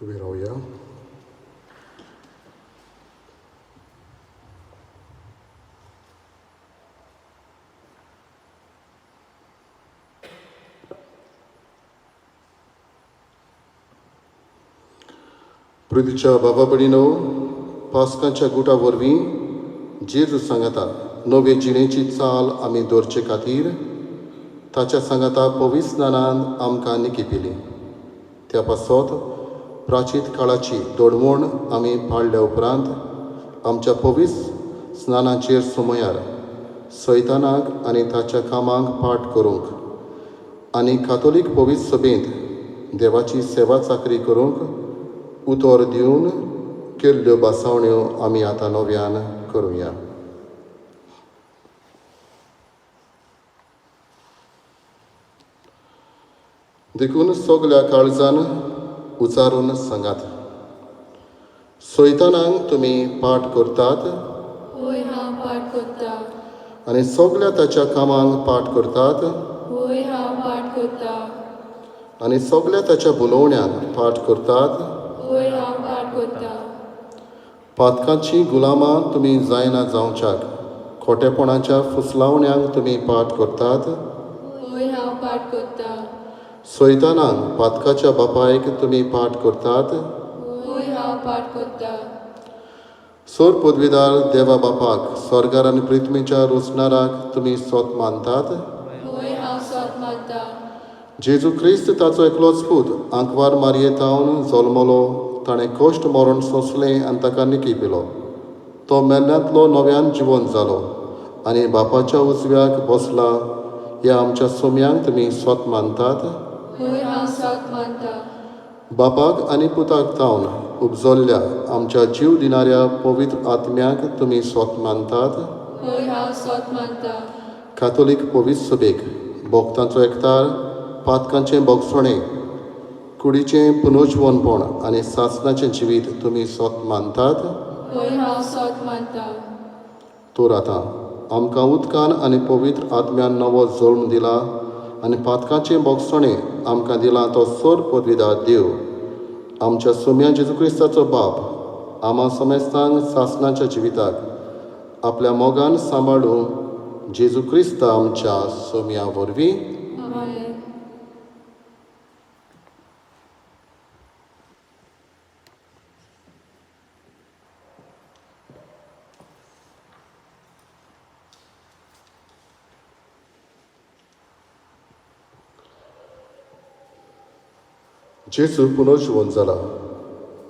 उबे राहूया. प्रितीच्या बाबा भयणीनो, पास्कांच्या गुटा वरवीं जेजू सांगता नवे जिणेची चाल आमी दवरचे खातीर ताच्या सांगता पवित्र स्नानान आमकां निकिपिली. त्या पासत प्राचीत काळाची दोडवण आमी पाळल्या उपरांत आमच्या पवित्र स्नानाचेर सुमयार सैतानाक आनी ताच्या कामांक पाट करूंक आनी कातोलीक पवित्र सभेंत देवाची सेवा चाकरी करूंक उतर दिवन केल्ल्यो बासावण्यो आमी आतां नव्यान करुया. देखून सगल्या काळजान उचारून सांगात. सैतानाक तुमी पाट करतात होय हांव पाठ करता. आनी सगल्या ताच्या कामांक पाट करतात होय हांव पाठ करता. आनी सगल्या ताच्या बुलोवण्यांक पाट करतात. होय हांव पाठ करता. पातकांची गुलामां तुमी जायना जावच्याक खोटेपणाच्या फुसलावण्यांक तुमी पाट करतात. होय हांव पाठ करता. सैतानाक पातकाच्या बापायक तुमी पाट करतात. होय हांव पाठ करता. सोर पदवीदार देवा बापाक स्वर्गार आनी पृथ्वीच्या रोचणाराक तुमी सोत मानतात. होय हांव सोत मानता. जेजू क्रिस्त ताचो एकलोच पूत आंकवार मारयेतावन जल्मलो. ताणें कश्ट मरण सोंसलें आनी ताका निकिपिलो. तो मेल्ल्यांतलो नव्यान जिवंत जालो आनी बापाच्या उजव्याक बसला. ह्या आमच्या सोम्यांक तुमी सोत मानतात. होय हांव सोत मानता. बापाक आनी पुताक तावन उपजल्ल्या आमच्या जीव दिणाऱ्या पवित्र आत्म्याक तुमी सोत मानतात. होय हांव सोत मानता. कातोलीक पवित्र सभेक भोगतांचो एकतार, पातकांचें बोगसणें, कुडीचें पुनर्जीवनपण आनी सासणाचें जिवीत तुमी सोत मानतात. होय हांव सोत मानता. तर आतां आमकां उदकान आनी पवित्र आत्म्यान नवो जल्म दिला आनी पातकांचें बोगसणें आमकां दिलां तो सोर पदवीदार देव आमच्या सोम्या जेजू क्रिस्ताचो बाप आमा समेस्तांक सासणाच्या जिविताक आपल्या मोगान सांबाळून जेजू क्रिस्त आमच्या सोम्या वरवीं आमेन. जेजू पुनर्जीवन जाला.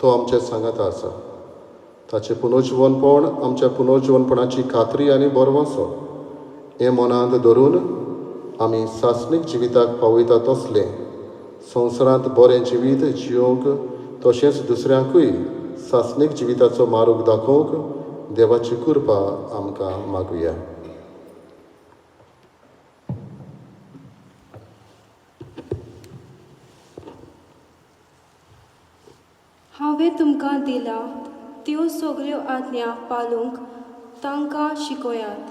तो आमच्या सांगाता आसा. ताचें पुनर्जीवनपण आमच्या पुनर्जीवनपणाची खात्री आनी बरवंसो हें मनांत धरून आमी सासणीक जिविताक पावयता तसलें संवसारांत बरें जिवीत जियोंक तशेंच दुसऱ्यांकूय सासणीक जिविताचो मार्ग दाखोवंक देवाची कृपा आमकां मागुया. हांवें तुमकां दिला त्यो सगल्यो आज्ञा पाळूंक तांकां शिकयात.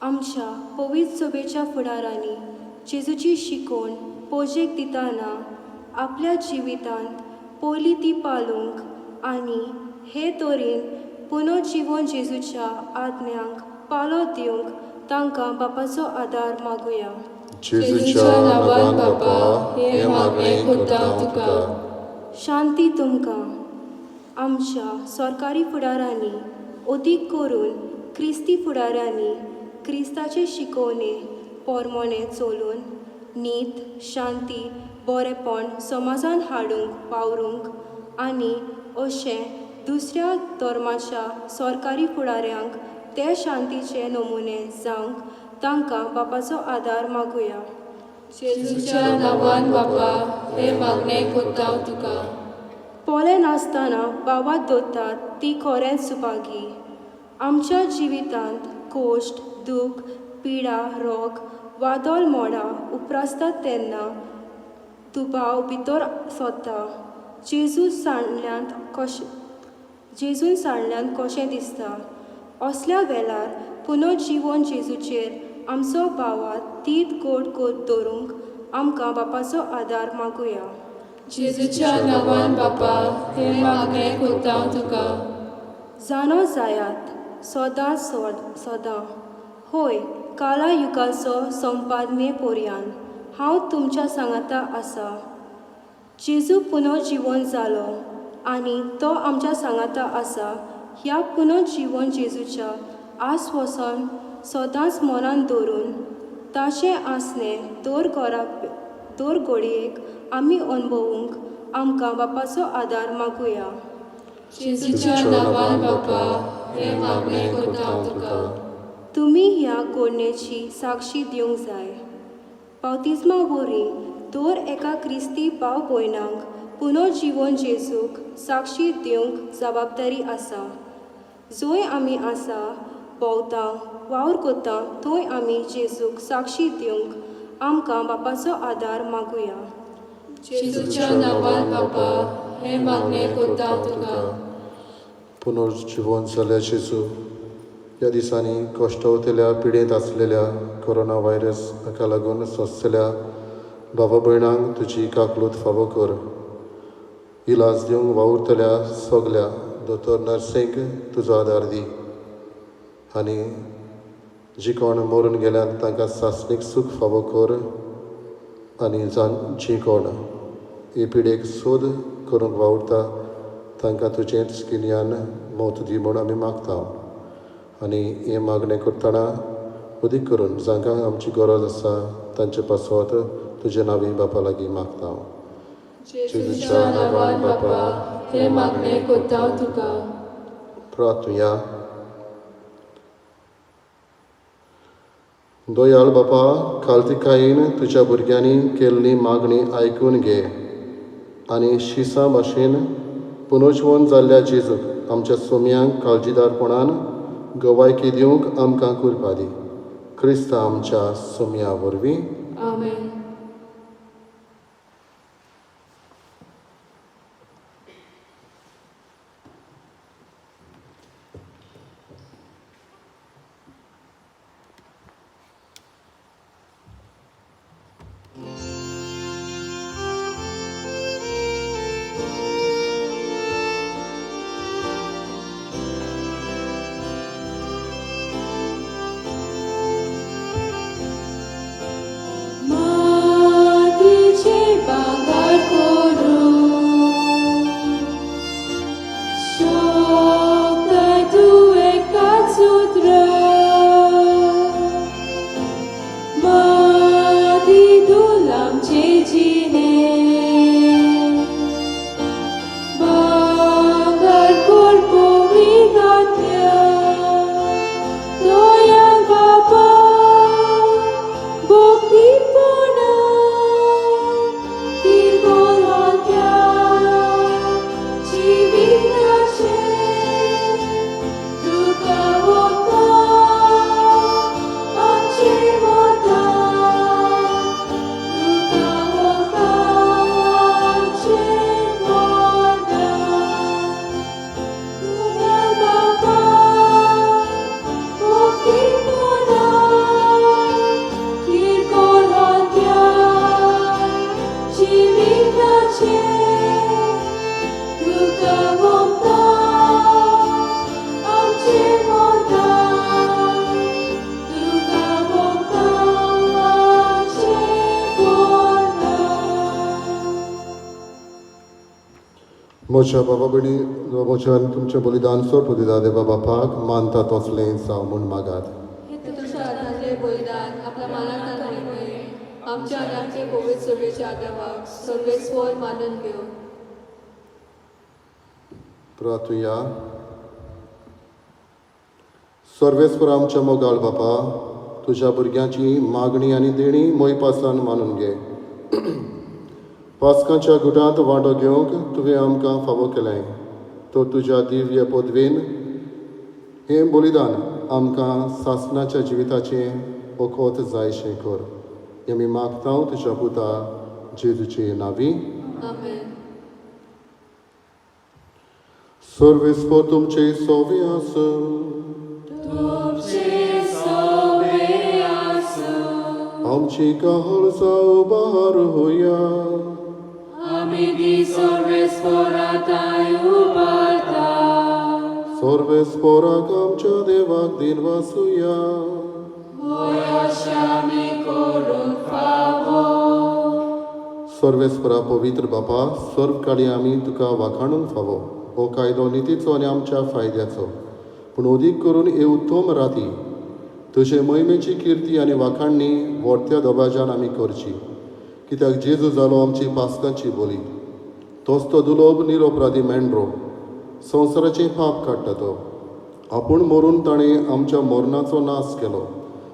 आमच्या पवित्र सभेच्या फुडारांनी जेजूची शिकवण पोजेक दितना आपल्या जिवितांत पयली ती पाळूंक आनी हे तरेन पुनर्जीवन जेजूच्या आज्ञांक पालो दिवंक तांकां बापाचो आदार मागुया. जेजूच्या नांवान बापा हे मागणें करता तुका. शांती तुमकां. आमच्या सरकारी फुडारांनी अदीक करून क्रिस्ती फुडाऱ्यांनी क्रिस्ताचे शिकवणे पोरमोणे चलून नीत, शांती, बरेपण समाजान हाडूंक वावरूंक आनी अशें दुसऱ्या धर्माच्या सरकारी फुडाऱ्यांक ते शांतीचे नमुने जावंक तांकां बापाचो आदार मागुया. जेजूच्या नांवान बापा हे मागणें करता तुका. पोले नासतना वावत दोत्तात ती खरेंच सुभागी. आमच्या जिवितांत कोश्ट, दूख, पिडा, रोग, वादोळ मोडा उप्रासतात तेन्ना दुबाव भितर सोदता. जेजून सांडल्यान कशें दिसता. असल्या वेळार पुनर्जीवन जेजूचेर आमचो भावात तीत गोड दवरूंक आमकां बापाचो आदार मागुया. जेजूच्या नांवान बापा हे मागणें करता तुका. जाणो जायात सदां होय काला युगाचो संपादने पर्यान हांव तुमच्या सांगाता आसा. जेजू पुनर्जीवन जालो आनी तो आमच्या सांगाता आसा. ह्या पुनर्जीवन जेजूच्या आस्वासन सदांच मनान दवरून ताचें आसनें दर घडयेक आमी अणभवूंक आमकां बापाचो आदार मागुया. जेजूच्या नांवान बापा हे मागणें करता तुका. तुमी ह्या घडणेची साक्षी दिवंक जाय. बावतिजमा वरवीं दर एका क्रिस्ती भाव भयणांक पुनर्जीवन जेजूक साक्षी दिवंक जबाबदारी आसा. जंय आमी आसा भोंवता वावर करता थंय आमी जेजूक साक्षी दिवंक आमकां बापाचो आदार मागुया. जेजूच्या नांवान बापा हे मागणें करता तुका. पुनर्जीवन जाल्ल्या जेजू ह्या दिसांनी कश्टवतल्या पिडेंत आसलेल्या कोरोना व्हायरस हाका लागून सोंसलेल्या भावा भयणांक तुजी काकलूत फावो कर. इलाज दिवंक वावुरतल्या सगल्या दोतोर नर्सींक तुजो आदार दी आनी जीं कोण मरून गेल्यात तांकां सासणीक सूख फावो कर आनी जीं कोण हे पिडेक सोद करूंक वावुरता तांकां तुजेंच गिन्यान मौत दी म्हूण आमी मागता. आनी हें मागणें करतना अदीक करून जांकां आमची गरज आसा तांचे पासत तुजे नांवी बापा लागीं मागता. जेजूच्या नांवान बापा हे मागणें करता तुका. प्रार्थुया. दोयाल बापा खालतिकायेन तुज्या भुरग्यांनी केल्ली मागणी आयकून घे आनी शिसा भाशेन पुनर्जीवन जाल्ल्या जेजूक आमच्या सोम्यांक काळजीदारपणान गवायकी दिवंक आमकां कृपा दी. क्रिस्त आमच्या सोम्या वरवीं. आमेन. मा म्हज्या बाबा भयणी म्हज्यान तुमचें बलिदान सोड दिता देवा बापाक मानता तसलें जावं म्हूण मागात. हे तुमच्या आदारांतले बलिदान आपल्या मनांत घालून आमच्या आदारांतले पवित्र सभेच्या देवाक सर्वेस्वर मानून घेऊ. प्रार्थुया. सर्वेस्वर आमच्या मोगाळ बापा, तुज्या भुरग्यांची मागणी आनी देणी मोयपासान मानून घे. पास्कांच्या गुटांत वांटो घेवंक तुवें आमकां फावो केलें, तो तुज्या दिव्य पदवेन हें बलिदान आमकां सासणाच्या जिविताचें ओखोत जायशें कर. हें आमी मागता तुज्या पुता जेजूचे नांवी. आमेन. सर्वेस्वर तुमचे सोवे आसूं. आमची काहळ जावं बार होया. सर्वेस्पराक आमच्या देवाक दिन वासुया. सर्वेस्परा पवित्र बापा, सर्व काळी आमी तुका वाखाणूंक फावो. हो कायदो नितीचो आनी आमच्या फायद्याचो, पूण अदीक करून हे उत्तम राती तुजे महिमेची किर्ती आनी वाखाणणी व्हडत्या दबाज्यान आमी करची. कित्याक जेजू जालो आमची पास्कांची बोली. तोच तो दुलोब निरपराधी मेंढरो, संवसाराचें पाप काडटा तो. आपूण मरून ताणें आमच्या मरणाचो नाश केलो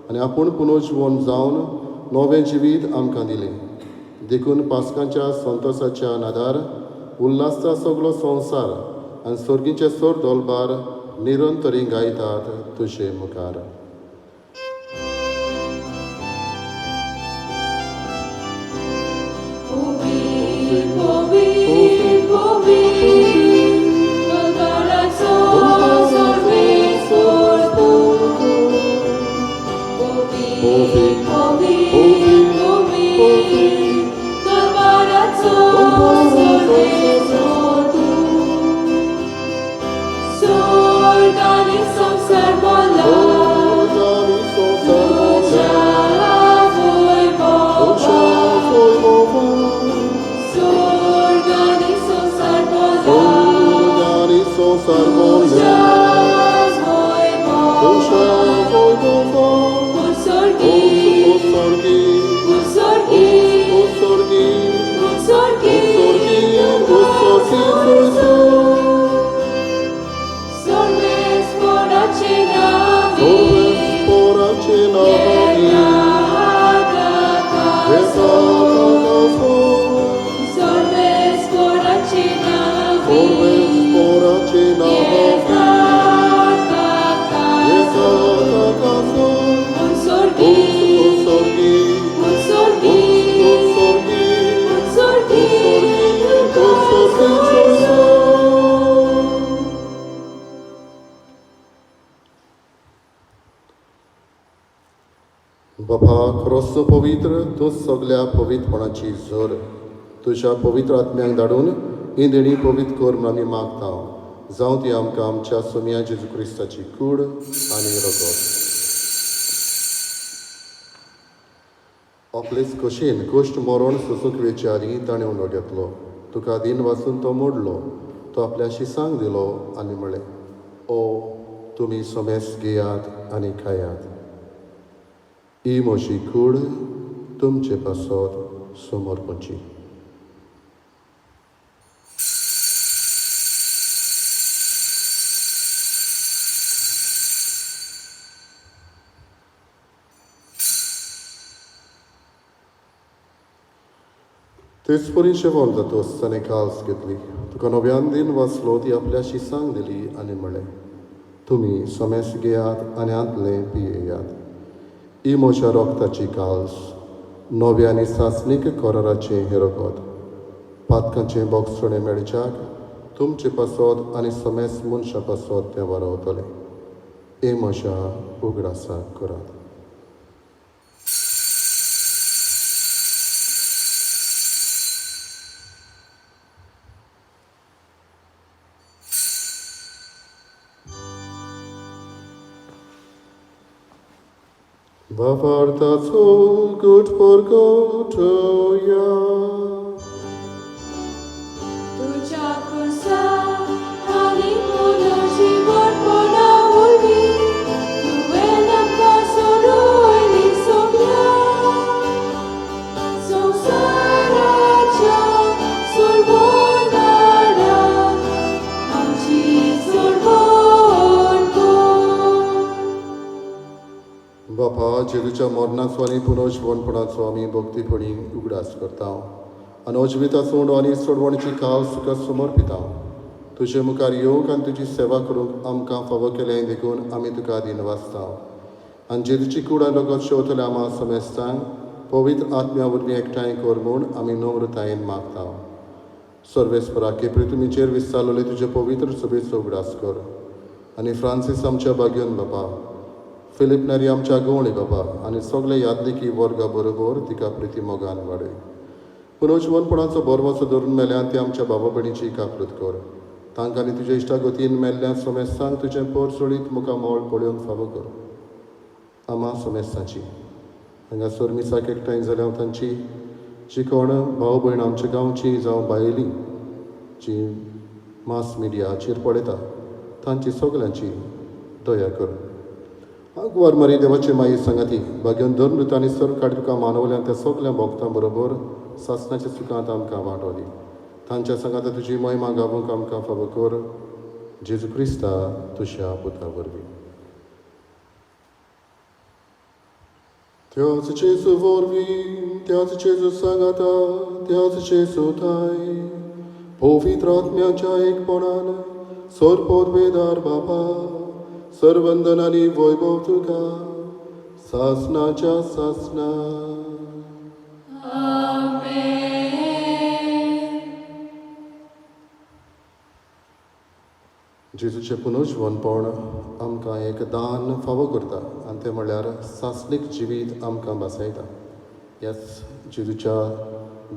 आनी आपूण पुनर्जीवन जावन नवें जिवीत आमकां दिलें. देखून पास्कांच्या संतोशाच्या नादार उल्हासचा सगळो संवसार आनी सर्गीचे सर दोलबार निरंतरी गायतात तुजे मुखार. बापा, खरोच पवित्र तूं सगळ्या पवित्रपणाची झर तुज्या पवित्र आत्म्याक धाडून ही देणी पवित्र कर म्हूण आमी मागता. जावं ती आमकां आमच्या सोम्या जेजू क्रिस्ताची कूड आनी रगत. आपलेच कशेन कश्ट मरण सोसूंक वेचारी ताणें उलो घेतलो. तुका दिन वाचून तो मोडलो. तो आपल्या शिसांक दिलो आनी म्हळें, ओ तुमी सोमेस घेयात आनी खायात. ही म्हजी कूड तुमचे पासत समर्पणची. तेच परी जेवण जातोच ताणें काल्स घेतली. तुका नव्यान दिन वाचलो ती आपल्या शिसांक दिली आनी म्हळें, तुमी सोमेस घेयात आनी आंतलें पियेयात. ही म्हज्या रोगताची काल्स, नव्या आनी सासणीक कराराचें हें रगत. पातकांचें बोगसणें मेळच्याक तुमचे पासत आनी सोमेस मनशा पासत तें वारवतलें. हे म्हज्या उगडासाक करात. Bavartazo gut porgotoja. तुझ्या कुसा बापा जेजूच्या मरणाचो आनी पुनर्जीवनपणाचो आमी भक्तीपणी उगडास करता आनी अजविता सोड आनी सोडवणची काल सुखां समर्पिता तुजे मुखार येवंक आनी तुजी सेवा करूंक आमकां फावो केलें देखून आमी तुका दिन वाचता आनी जेजूची कूड आनी लोकांत शेवतले आमा समेस्तांक पवित्र आत्म्या वरवीं एकठांय कर म्हूण आमी नम्रतायेन मागता सर्वेस्परा केप्री तुमीचेर विस्तारलेले तुजे पवित्र सभेचो उगडास कर आनी फ्रांसीस आमच्या बागेन बाबा फिलीप नॅरी आमच्या गवळी बाबा आनी सगळे यादलिकी वर्गा बरोबर तिका प्रिती मोगान वाडय पुनर्जीवनपणाचो बरवचो धरून मेल्यान ती आमच्या बाबा भयणीची काकूत कर तांकां आनी तुज्या इश्टागतीन मेल्ल्या समेस्तांक तुजें पोर सोडीत मुखार मोळ पळोवंक फावो कर आमा समेस्ताची हांगा मिसाक एकठांय जाल्या तांची जी कोण भाव भयण आमच्या गांवची जावं भायली जी मास मिडियाचेर पळयता तांची सगल्यांची दया कर आगवार मारी देवाचे माई सांगाती बागेन धर्म आनी सर काडी तुका मानवल्यान त्या सगल्या भक्तां बरोबर सासणाच्या सुखांत आमकां वांटोली तांच्या सांगाता तुजी महिमा गावूंक आमकां फावो कर जेजू क्रिस्ता तुज्या पुता वरवीं त्याच जेजू वरवीं त्याच जेजू सांगाता त्याच जेजू थाय पवित्र आत्म्याच्या एकपणान सरपदवेदार बाबा सर्वंदन आनी वैभव तुका सासणाच्या सासणा जेजूचें पुनर्जीवनपण आमकां एक दान फावो करता आनी तें म्हणल्यार सासणीक जिवीत आमकां बासायता ह्याच जेजूच्या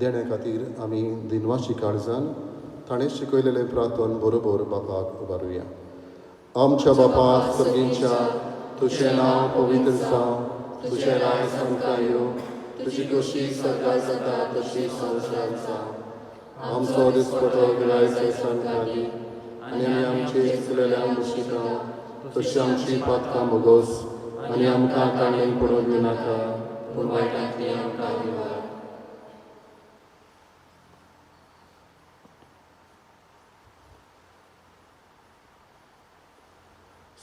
देण्या खातीर आमी दिनवाशी काळजान ताणें शिकयलेलें प्रार्थन बरोबर बापाक उबारुया आमच्या बापा सर्गींच्या तुजें नांव पवित्र जावं तुजें राय आमकां येवं तुजी कशी सरकार जाता तशी संवसारांत जावं आमचो दिसपटो गिराय दिसांक दी आनी आमची चुकलेल्या मुशिकां तशी आमची पातकां मोगोस आनी आमकां काणयेक पडूंक दिनाका पूण वायटांतली आमकां निवार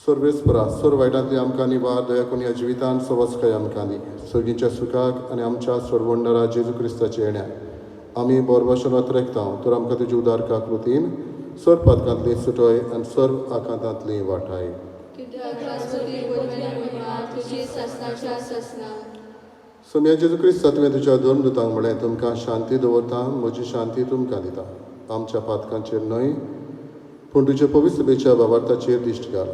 सर्वेस्परा सर वायटांतली आमकां निवार दया करून ह्या जिवितांत सवस्काय आमकां दी सर्गीच्या सुखाक आनी आमच्या सोडवणदारा जेजू क्रिस्ताच्या येण्याक आमी बरभशेन रेखता तर आमकां तुजी उदार काकृतीन सर पातकांतली सुटय आनी सर आकांतांतली वाटाय सोम्या जेजू क्रिस्ता तुवें तुज्या दोन दुतांक म्हळें तुमकां शांती दवरता म्हजी शांती तुमकां दिता आमच्या पातकांचेर न्हय पूण तुजे पवित्र सभेच्या बाबार्थाचेर दिश्ट घाल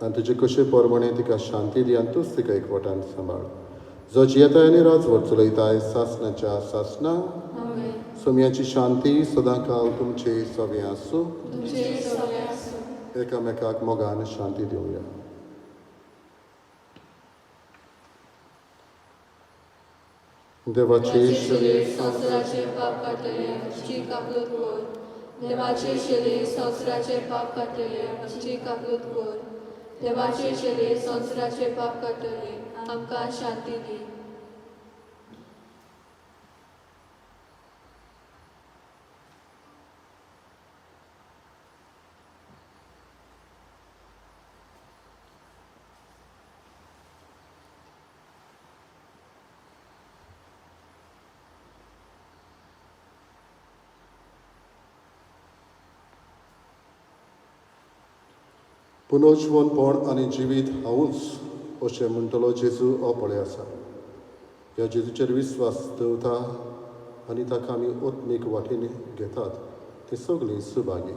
आनी तुजे कशे परमणे तिका शांती दी आनी तूंच तिका एकवटान सांबाळ जो जियेताय आनी राजवट चलयताय सासणाच्या सासणा सोम्याची शांती सदां काल तुमचे सवे आसूं एकामेकाक मोगान शांती दिवया देवाचे शरीर संवसाराचे पाप काडटले आमची काकूत कर देवाचे शरीर संवसाराचे पाप काडटले आमची काकूत कर देवाचे शरीर संवसाराचे पाप काडटले आमकां शांती दी पुनर्जीवनपण आनी जिवीत हांवूच अशें म्हणटलो जेजू हो पळय आसा ह्या जेजूचेर विस्वास दवरता आनी ताका आमी ओत्मीक वाटेन घेतात ती सगळीं सुभागी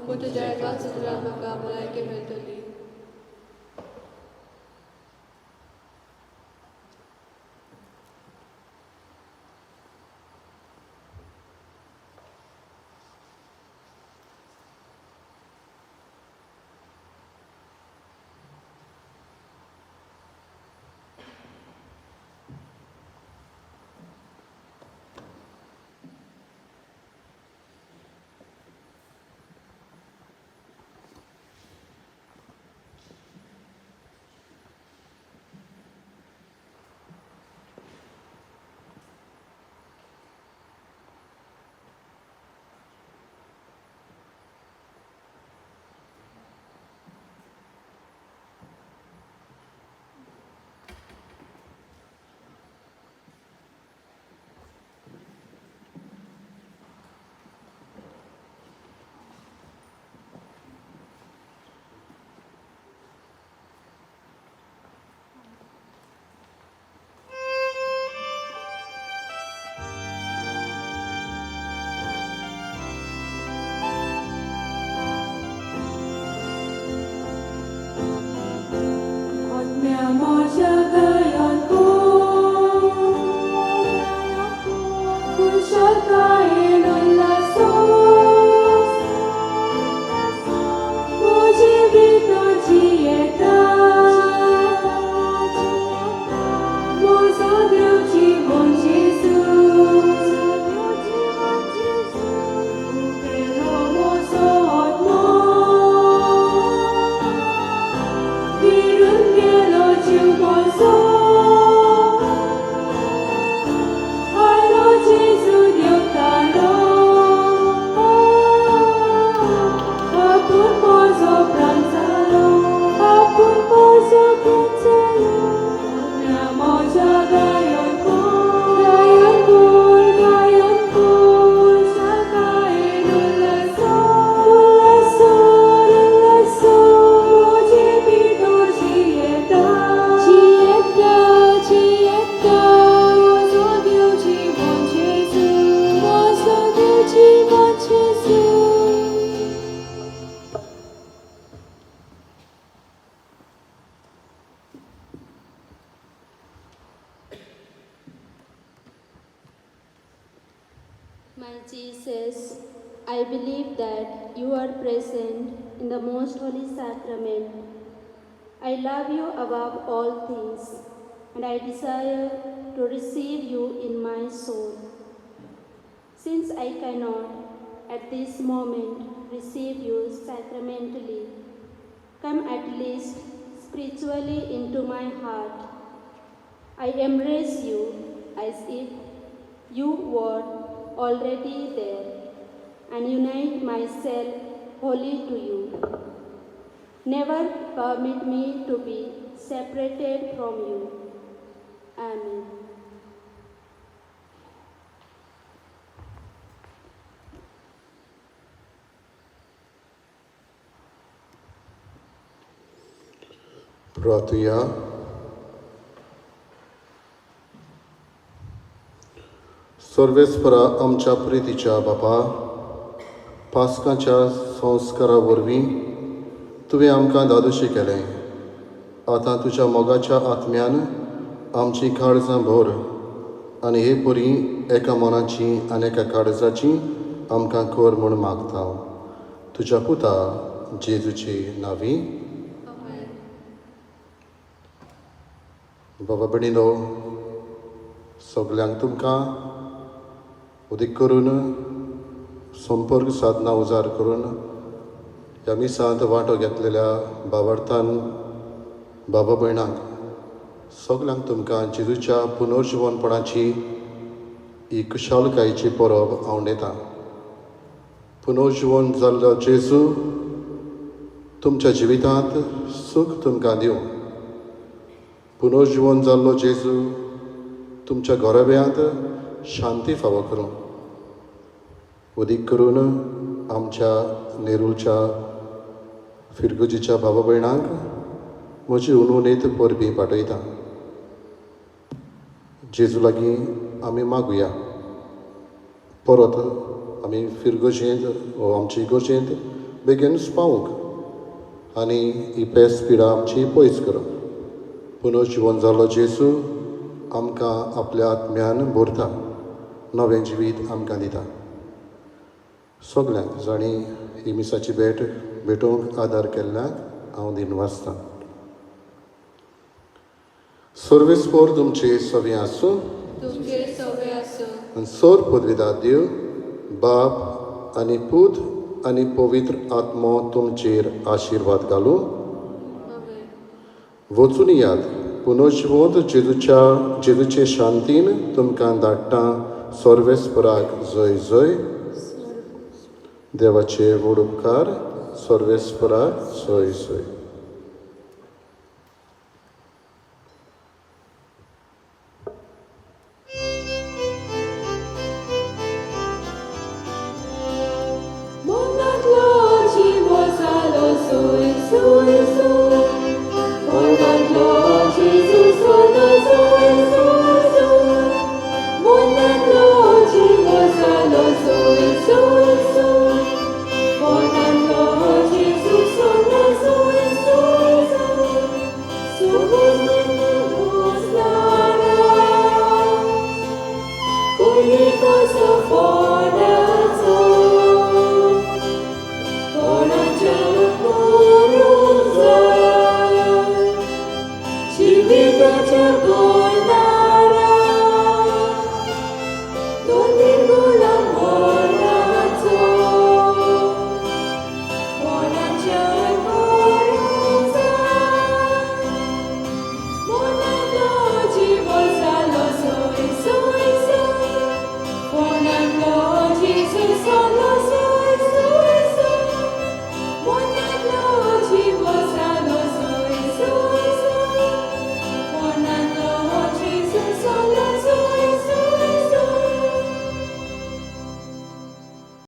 तुज्या एका चित्रान म्हाका भलायकी मेळटली Jesus, I believe that you are present in the most holy sacrament. I love you above all things, and I desire to receive you in my soul. Since I cannot, at this moment, receive you sacramentally, come at least spiritually into my heart. I embrace you as if you were already there, and unite myself wholly to you. Never permit me to be separated from you. Amen. प्रार्थया सर्वेस्परा आमच्या प्रितीच्या बापा, पास्काच्या संस्कारा वरवीं तुवें आमकां दादोशी केलें. आतां तुज्या मोगाच्या आत्म्यान आमची काळजां भर आनी हे परी एका मनाची आनी एका काळजाची आमकां कर म्हूण मागता. तुज्या पुता जेजूची नांवी. बाबा भयणीनो, सगल्यांक तुमकां उदीक करून संपर्क साधना उजार करून ह्या मिसांत वांटो घेतलेल्या भावार्थान बाबा भयणांक सगल्यांक तुमकां जेजूच्या पुनर्जिवनपणाची ही खुशालकायेची परब हांव दितां. पुनर्जिवन जाल्लो जेजू तुमच्या जिवितांत सूख तुमकां दिवं. पुनर्जिवन जाल्लो जेजू तुमच्या घराब्यांत शांती फावो करूं. उदीक करून आमच्या नेरूलच्या फिरगुजीच्या बाबा भयणांक म्हजी उनुनीत परबी पाठयता. जेजू लागीं आमी मागुया परत आमी फिरगुजेंत वो आमची इगोर्जेंत बेगीन पावूंक आनी ही पेस पिडा आमची पयस करप. पुनर्जिवन जाल्लो जेजू आमकां आपल्या आत्म्यान भरता, नवें जिवीत आमकां दिता. सगल्यांक जाणी ही मिसाची भेट भेटोवंक आदार केल्ल्यांक हांव दिनवासतां. सर्वेस्पर तुमचे सवे आसूं तुमचे सवे आसूं आनी सर पदवीदार देव बाप आनी पूत आनी पवित्र आत्मो तुमचेर आशिर्वाद घालूं. वचून याद पुनर्जिवंत जेजूचे शांतीन तुमकां धाडटा. सर्वेस्पराक जय जय. देवाचे व्हड उपकार. सर्वेस्पराक जय जय.